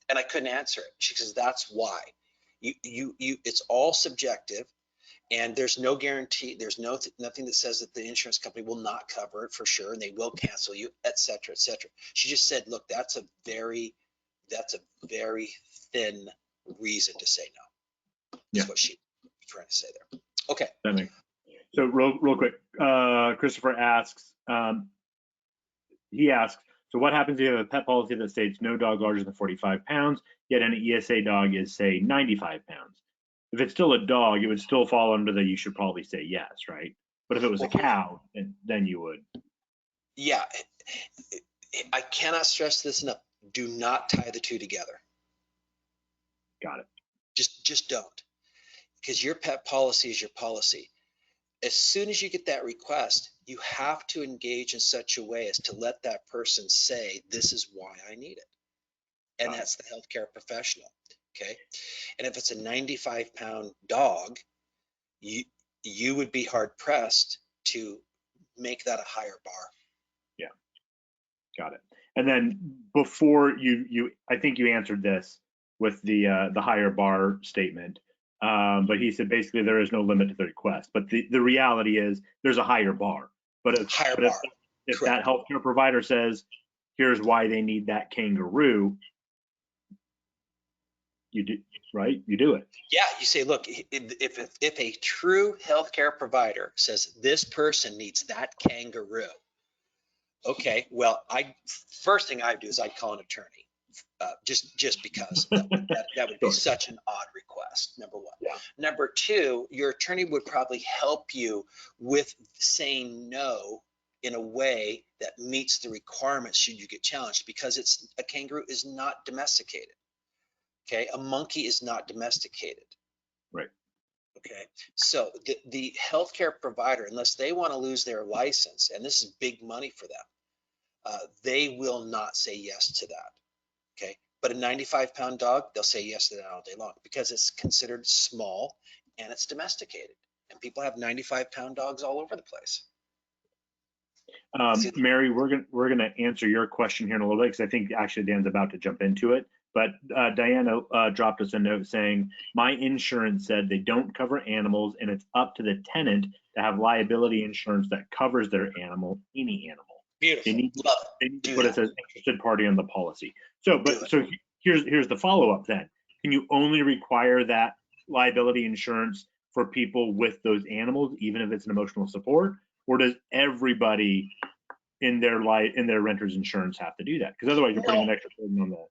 And I couldn't answer it. She says, that's why. It's all subjective. And there's no guarantee, there's nothing that says that the insurance company will not cover it for sure, and they will cancel you, et cetera, et cetera. She just said, look, that's a very thin reason to say no. That's what she's trying to say there. Okay. That makes sense. So real quick, Christopher asks, so what happens if you have a pet policy that states no dog larger than 45 pounds, yet an ESA dog is, say, 95 pounds? If it's still a dog, it would still fall under the you should probably say yes, right? But if it was a cow, then you would. Yeah, I cannot stress this enough. Do not tie the two together. Got it. Just don't, because your pet policy is your policy. As soon as you get that request, you have to engage in such a way as to let that person say, this is why I need it. And that's the healthcare professional. Okay. And if it's a 95-pound dog, you would be hard pressed to make that a higher bar. Yeah. Got it. And then before I think you answered this with the higher bar statement. But he said basically there is no limit to the request. But the reality is there's a higher bar. But if that healthcare provider says, here's why they need that kangaroo, you do, right? You do it. Yeah, you say, look, if a true healthcare provider says this person needs that kangaroo, okay, well, first thing I do is I'd call an attorney, just because that would be such an odd request. Number one. Yeah. Number two, your attorney would probably help you with saying no in a way that meets the requirements should you get challenged, because a kangaroo is not domesticated. Okay, a monkey is not domesticated. Right. Okay, so the healthcare provider, unless they want to lose their license, and this is big money for them, they will not say yes to that. Okay, but a 95-pound dog, they'll say yes to that all day long because it's considered small and it's domesticated. And people have 95-pound dogs all over the place. Mary, we're gonna answer your question here in a little bit because I think actually Dan's about to jump into it. But Diana dropped us a note saying, my insurance said they don't cover animals and it's up to the tenant to have liability insurance that covers their animal, any animal. Beautiful. They need to put it as interested party on the policy. So here's the follow-up then. Can you only require that liability insurance for people with those animals, even if it's an emotional support? Or does everybody in their renter's insurance have to do that? Because otherwise you're putting an extra burden on that.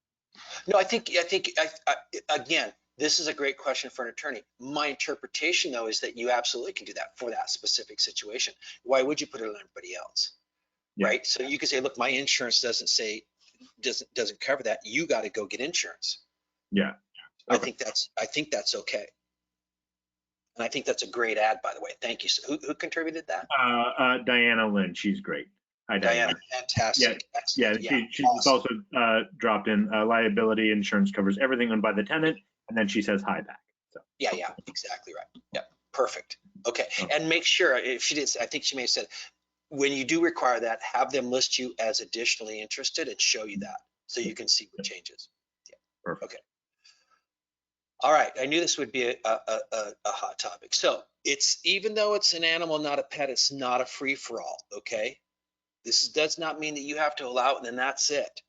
No, I think again, this is a great question for an attorney. My interpretation, though, is that you absolutely can do that for that specific situation. Why would you put it on everybody else? Yeah. Right? So you could say, look, my insurance doesn't cover that. You got to go get insurance. Yeah. Okay. I think that's okay. And I think that's a great ad, by the way. Thank you. Who contributed that? Diana Lynn. She's great. Hi, Diana. Fantastic. Yeah. She awesome. Also dropped in liability insurance covers everything owned by the tenant, and then she says hi back. So. Yeah, exactly right. Yeah, perfect. Okay, and make sure if she did, I think she may have said, when you do require that, have them list you as additionally interested and show you that so you can see what changes. Yeah. Perfect. Okay. All right, I knew this would be a hot topic. So even though it's an animal, not a pet, it's not a free-for-all. Okay. This does not mean that you have to allow it and then that's it.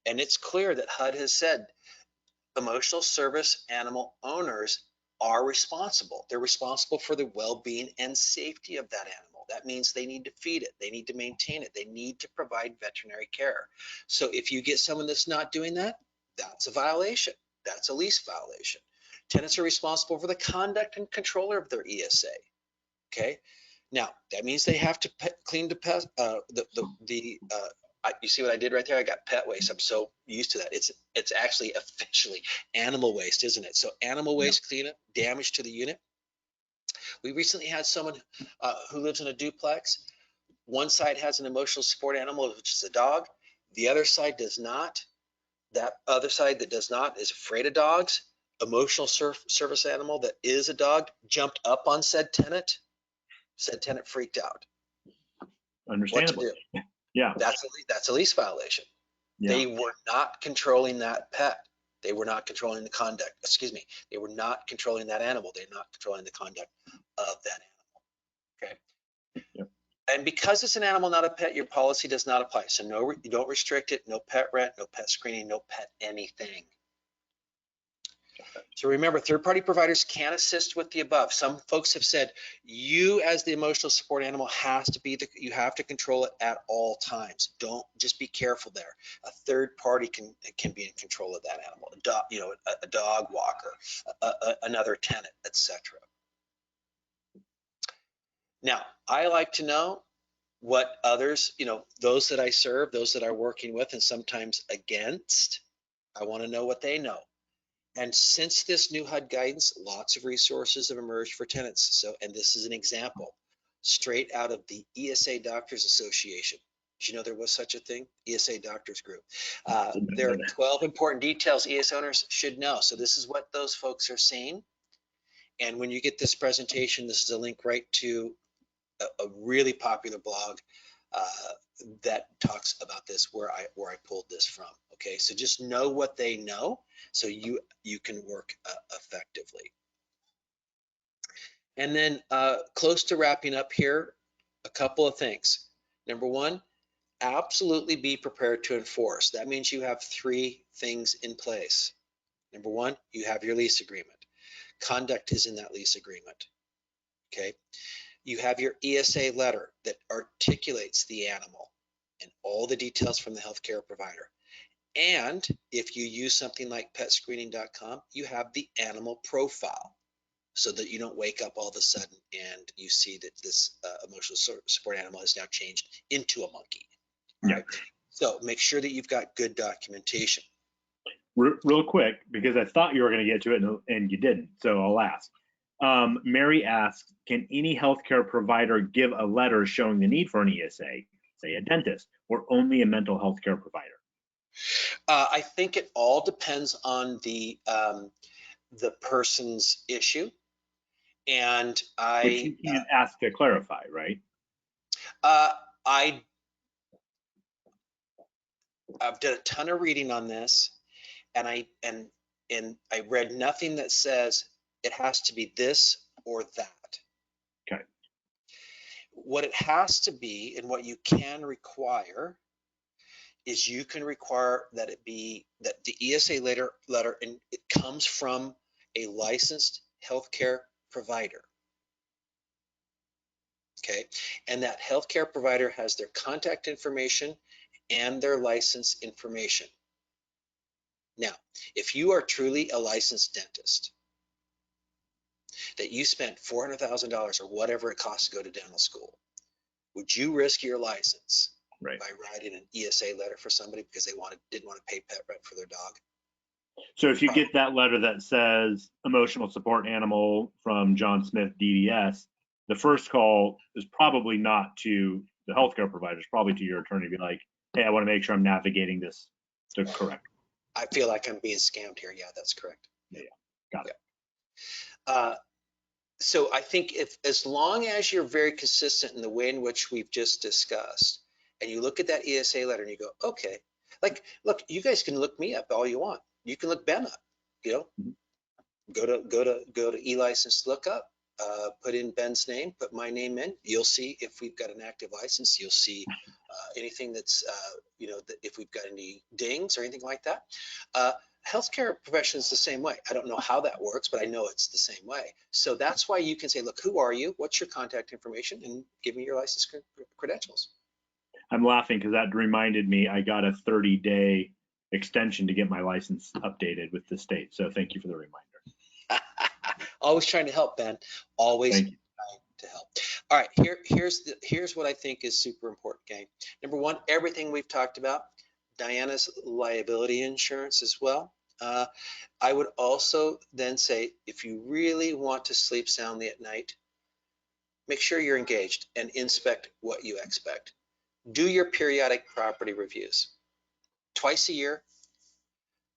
And it's clear that HUD has said emotional service animal owners are responsible. They're responsible for the well-being and safety of that animal. That means they need to feed it. They need to maintain it. They need to provide veterinary care. So if you get someone that's not doing that, that's a violation. That's a lease violation. Tenants are responsible for the conduct and control of their ESA. Okay. Now that means they have to clean the pest. You see what I did right there? I got pet waste. I'm so used to that. It's actually officially animal waste, isn't it? So animal waste cleanup, damage to the unit. We recently had someone who lives in a duplex. One side has an emotional support animal, which is a dog. The other side does not. That other side that does not is afraid of dogs. Emotional service animal that is a dog jumped up on said tenant. Said tenant freaked out. What to Understandably. do? Yeah. That's a lease violation. Yeah. They were not controlling that pet. They were not controlling the conduct. Excuse me. They were not controlling that animal. They're not controlling the conduct of that animal. Okay. Yep. And because it's an animal, not a pet, your policy does not apply. So no, you don't restrict it. No pet rent, no pet screening, no pet anything. So remember, third-party providers can assist with the above. Some folks have said you as the emotional support animal has to be you have to control it at all times. Don't just be careful there. A third party can be in control of that animal. A dog, a dog walker, another tenant, etc. Now, I like to know what others, those that I serve, those that I'm working with, and sometimes against. I want to know what they know. And since this new HUD guidance, lots of resources have emerged for tenants. So, and this is an example straight out of the ESA Doctors Association. Did you know there was such a thing? ESA Doctors Group. There are 12 important details ES owners should know. So this is what those folks are seeing. And when you get this presentation, this is a link right to a really popular blog that talks about this, where I pulled this from. Okay, so just know what they know, so you can work effectively. And then close to wrapping up here, a couple of things. Number one, absolutely be prepared to enforce. That means you have 3 things in place. Number one, you have your lease agreement. Conduct is in that lease agreement. Okay. You have your ESA letter that articulates the animal and all the details from the healthcare provider. And if you use something like petscreening.com, you have the animal profile so that you don't wake up all of a sudden and you see that this emotional support animal has now changed into a monkey. Yeah. Right? So make sure that you've got good documentation. Real quick, because I thought you were going to get to it and you didn't, so I'll ask. Mary asks, can any healthcare provider give a letter showing the need for an ESA, say a dentist, or only a mental health care provider? I think it all depends on the person's issue. And But you can't ask to clarify, right? I've done a ton of reading on this, and I read nothing that says it has to be this or that. Okay. What it has to be, and what you can require, is you can require that it be that the ESA letter and it comes from a licensed healthcare provider. Okay, and that healthcare provider has their contact information and their license information. Now, if you are truly a licensed dentist, that you spent $400,000 or whatever it costs to go to dental school, would you risk your license by writing an ESA letter for somebody because they didn't want to pay pet rent for their dog? So if you get that letter that says emotional support animal from John Smith DDS, the first call is probably not to the healthcare provider, it's probably to your attorney to be like, hey, I want to make sure I'm navigating this to correct. I feel like I'm being scammed here. Yeah, that's correct. Yeah, got it. So I think as long as you're very consistent in the way in which we've just discussed, and you look at that ESA letter and you go, okay, like, look, you guys can look me up all you want. You can look Ben up, go to eLicense lookup, put in Ben's name, put my name in. You'll see if we've got an active license. You'll see anything that's, if we've got any dings or anything like that. Healthcare profession is the same way. I don't know how that works, but I know it's the same way. So that's why you can say, look, who are you? What's your contact information? And give me your license credentials. I'm laughing because that reminded me I got a 30-day extension to get my license updated with the state. So thank you for the reminder. Always trying to help, Ben. Always trying to help. All right, here's what I think is super important, gang. Number one, everything we've talked about, Diana's liability insurance as well. I would also then say, if you really want to sleep soundly at night, make sure you're engaged and inspect what you expect. Do your periodic property reviews twice a year.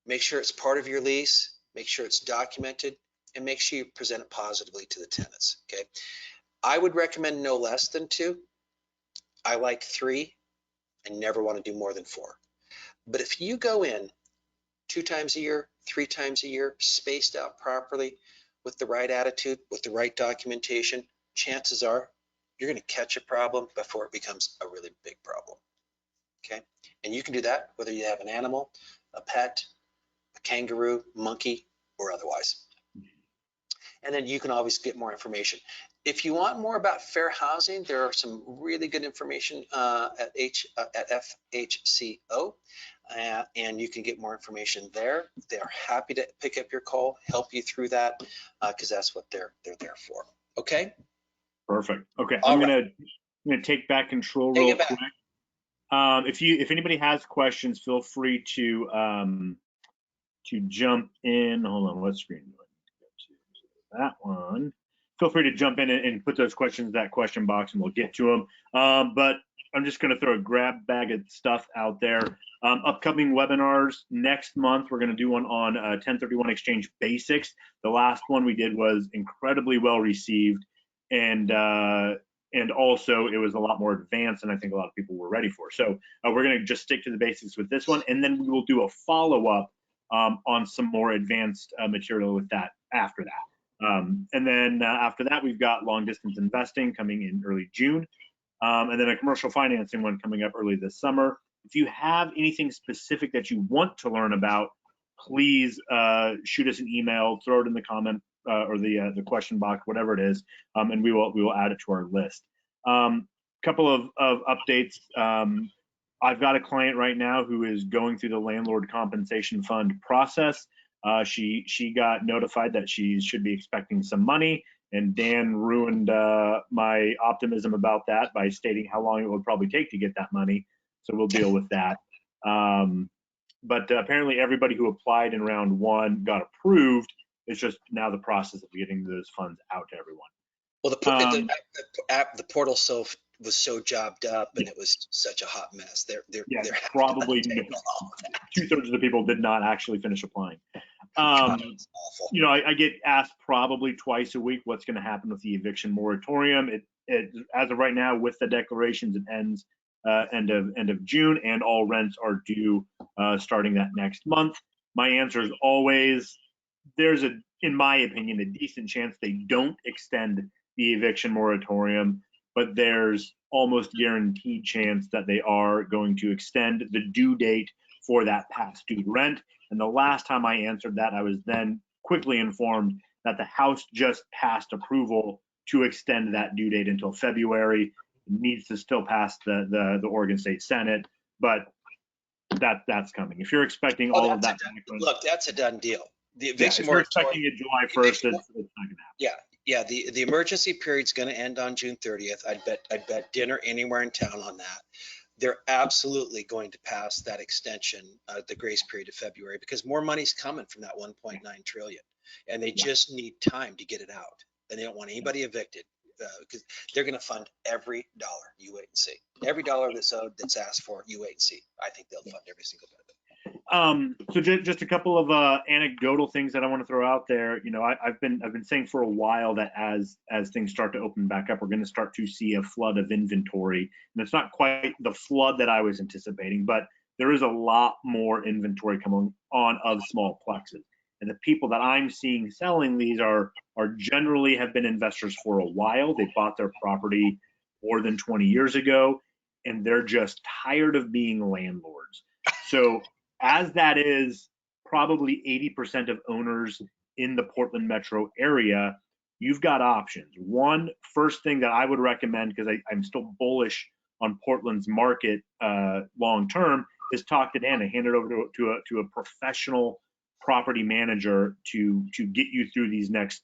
Make sure it's part of your lease, make sure it's documented, and make sure you present it positively to the tenants, okay? I would recommend no less than 2. I like 3. I never want to do more than 4. But if you go in 2 times a year, 3 times a year, spaced out properly, with the right attitude, with the right documentation, chances are you're going to catch a problem before it becomes a really big problem, okay? And you can do that whether you have an animal, a pet, a kangaroo, monkey, or otherwise. And then you can always get more information. If you want more about fair housing, there are some really good information at FHCO, and you can get more information there. They are happy to pick up your call, help you through that, because that's what they're there for. Okay. Perfect. Okay, All I'm right. gonna take back control Take real it back. quick. If anybody has questions, feel free to jump in. Hold on, what screen do I need to go to? That one. Feel free to jump in and put those questions in that question box, and we'll get to them. But I'm just going to throw a grab bag of stuff out there. Upcoming webinars next month. We're going to do one on 1031 exchange basics. The last one we did was incredibly well received, and also it was a lot more advanced than I think a lot of people were ready for. So we're going to just stick to the basics with this one, and then we will do a follow-up on some more advanced material with that after that. And then after that, we've got long distance investing coming in early June, and then a commercial financing one coming up early this summer. If you have anything specific that you want to learn about, please shoot us an email, throw it in the comment or the question box, whatever it is, and we will add it to our list. Couple of updates. I've got a client right now who is going through the landlord compensation fund process. She got notified that she should be expecting some money, and Dan ruined my optimism about that by stating how long it would probably take to get that money. So we'll deal with that. But apparently everybody who applied in round 1 got approved. It's just now the process of getting those funds out to everyone. Well, the portal was so jobbed up, and it was such a hot mess. They're probably 2/3 of the people did not actually finish applying. It's awful. You know, I get asked probably twice a week what's going to happen with the eviction moratorium. It as of right now, with the declarations, it ends end of June, and all rents are due starting that next month. My answer is always there's in my opinion, a decent chance they don't extend the eviction moratorium, but there's almost guaranteed chance that they are going to extend the due date for that past due rent. And the last time I answered that, I was then quickly informed that the House just passed approval to extend that due date until February. It needs to still pass the Oregon State Senate, but that's coming. If you're expecting all of that, look, that's a done deal. The eviction if you're expecting it July 1st, it's not going to happen. Yeah. The emergency period's going to end on June 30th. I'd bet dinner anywhere in town on that. They're absolutely going to pass that extension, the grace period of February, because more money's coming from that 1.9 trillion, and they just need time to get it out. And they don't want anybody evicted because they're going to fund every dollar. You wait and see. Every dollar that's owed, that's asked for, you wait and see. I think they'll fund every single bit of it. So just a couple of anecdotal things that I want to throw out there. You know, I've been saying for a while that as things start to open back up, we're going to start to see a flood of inventory, and it's not quite the flood that I was anticipating, but there is a lot more inventory coming on of small plexes, and the people that I'm seeing selling these are generally have been investors for a while. They bought their property more than 20 years ago, and they're just tired of being landlords. So as that is probably 80% of owners in the Portland metro area, you've got options. One, first thing that I would recommend, because I'm still bullish on Portland's market long term, is talk to Dan and hand it over to a professional property manager to get you through these the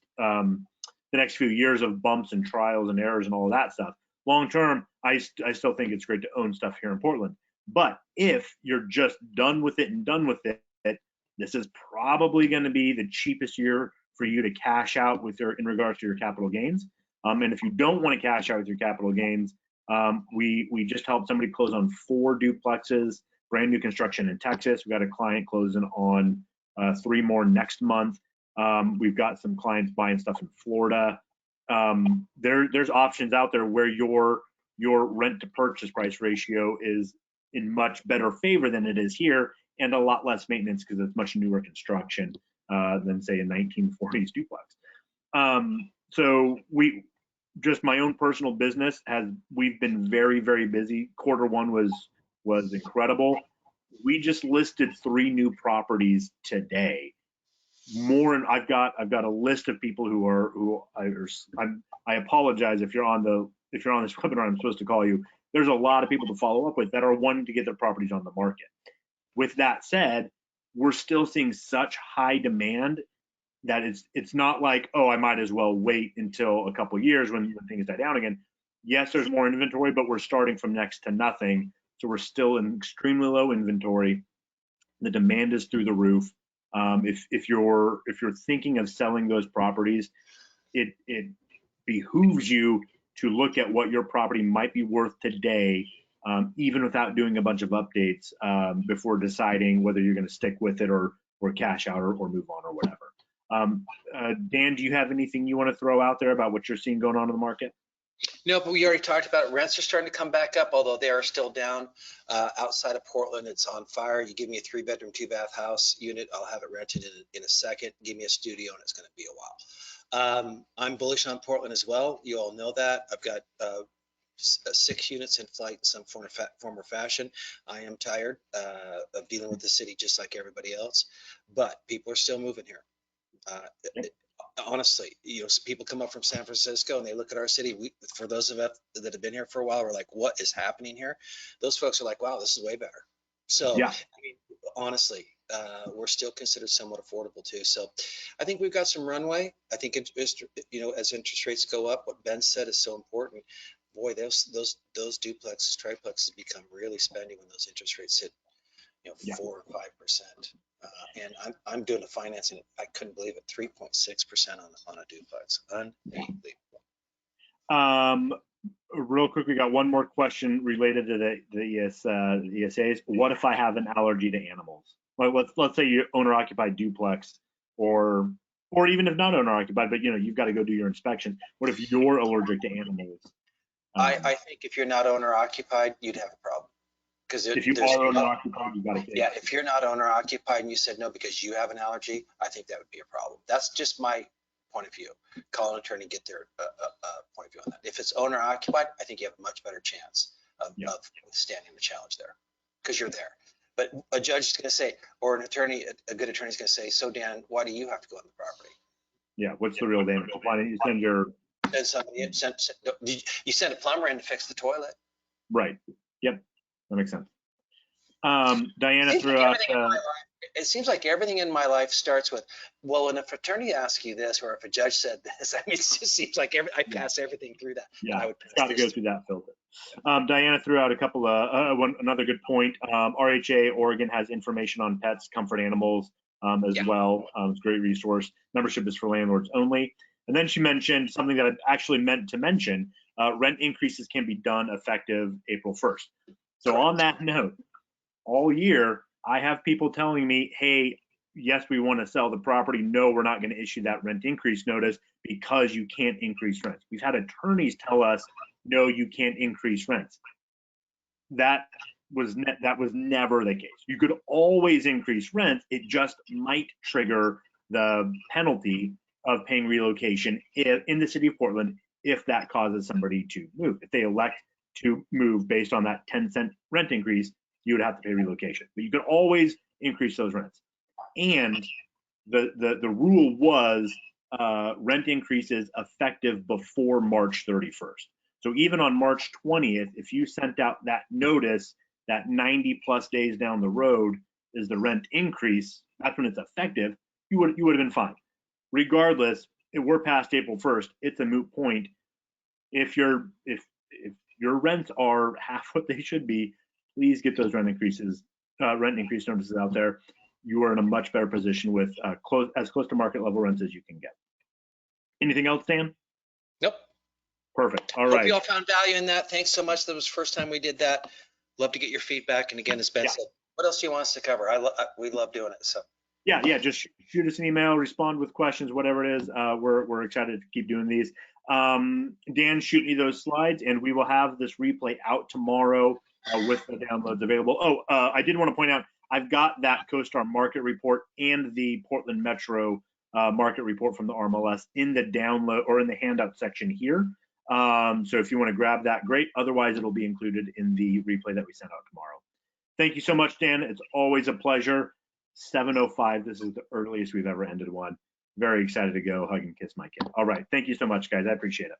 next few years of bumps and trials and errors and all of that stuff. Long term, I still think it's great to own stuff here in Portland. But if you're just done with it, this is probably going to be the cheapest year for you to cash out in regards to your capital gains. And if you don't want to cash out with your capital gains, we just helped somebody close on 4 duplexes, brand new construction in Texas. We got a client closing on 3 more next month. We've got some clients buying stuff in Florida. There's options out there where your rent to purchase price ratio is in much better favor than it is here, and a lot less maintenance because it's much newer construction than say a 1940s duplex. So just my own personal business we've been very, very busy. Q1 was incredible. We just listed 3 new properties today. I've got a list of people I apologize if you're on this webinar I'm supposed to call you. There's a lot of people to follow up with that are wanting to get their properties on the market. With that said, we're still seeing such high demand that it's not like, oh, I might as well wait until a couple years when things die down again. Yes, there's more inventory, but we're starting from next to nothing. So we're still in extremely low inventory. The demand is through the roof. If you're thinking of selling those properties, it behooves you to look at what your property might be worth today, even without doing a bunch of updates before deciding whether you're going to stick with it or cash out or move on or whatever. Dan, do you have anything you want to throw out there about what you're seeing going on in the market? No, but we already talked about it. Rents are starting to come back up, although they are still down. Outside of Portland, it's on fire. You give me a 3-bedroom, 2-bath house unit, I'll have it rented in a second. Give me a studio, and it's going to be a while. I'm bullish on Portland as well. You all know that. I've got 6 units in flight in some form or fashion. I am tired of dealing with the city just like everybody else, but people are still moving here. Honestly, people come up from San Francisco and they look at our city. For those of us that have been here for a while, we're like, what is happening here? Those folks are like, wow, this is way better. So, yeah. I mean, honestly, we're still considered somewhat affordable too. So I think we've got some runway. I think, as interest rates go up, what Ben said is so important. Boy, those duplexes, triplexes become really spendy when those interest rates hit, 4 or 5%. And I'm doing the financing. I couldn't believe it, 3.6% on a duplex. Unbelievable. Real quick, we got one more question related to the ESAs. What if I have an allergy to animals? Like let's say you owner-occupied duplex, or even if not owner-occupied, but you've got to go do your inspection. What if you're allergic to animals? I think if you're not owner-occupied, you'd have a problem. Because if you are owner-occupied, you got to. Yeah, if you're not owner-occupied and you said no because you have an allergy, I think that would be a problem. That's just my point of view. Call an attorney, get their point of view on that. If it's owner-occupied, I think you have a much better chance of withstanding the challenge there, because you're there. But a judge is going to say, or an attorney, a good attorney is going to say, so Dan, why do you have to go on the property? Yeah, what's the real damage? Why don't you send your? And somebody you send a plumber in to fix the toilet. Right. Yep. That makes sense. Diana threw out. It seems like everything in my life starts with, well, when if attorney asks you this, or if a judge said this, I mean, it just seems like I pass everything through that. Yeah, it's got to go through that filter. Diana threw out a couple of another good point. RHA Oregon has information on pets, comfort animals as well. It's a great resource. Membership is for landlords only. And then she mentioned something that I actually meant to mention. Rent increases can be done effective April 1st. So on that note, all year, I have people telling me, hey, yes, we want to sell the property. No, we're not going to issue that rent increase notice because you can't increase rents. We've had attorneys tell us, no, you can't increase rents. That was never the case. You could always increase rents. It just might trigger the penalty of paying relocation in the city of Portland if that causes somebody to move. If they elect to move based on that 10-cent rent increase, you would have to pay relocation. But you could always increase those rents. And the rule was rent increases effective before March 31st. So even on March 20th, if you sent out that notice that 90 plus days down the road is the rent increase, that's when it's effective, you would have been fine. Regardless, if we're past April 1st, it's a moot point. If your rents are half what they should be, please get those rent increase notices out there. You are in a much better position with as close to market level rents as you can get. Anything else, Dan? Nope. Perfect. All Hope right. you all found value in that. Thanks so much. That was the first time we did that. Love to get your feedback. And again, as Ben Yeah. said, what else do you want us to cover? We love doing it. So Yeah. Just shoot us an email, respond with questions, whatever it is. We're excited to keep doing these. Dan, shoot me those slides, and we will have this replay out tomorrow with the downloads available. Oh, I did want to point out, I've got that CoStar market report and the Portland Metro market report from the RMLS in the download or in the handout section here. So if you want to grab that, great. Otherwise, it'll be included in the replay that we send out tomorrow. Thank you so much, Dan. It's always a pleasure. 7:05. This is the earliest we've ever ended one. Very excited to go hug and kiss my kid. All right. Thank you so much, guys. I appreciate it.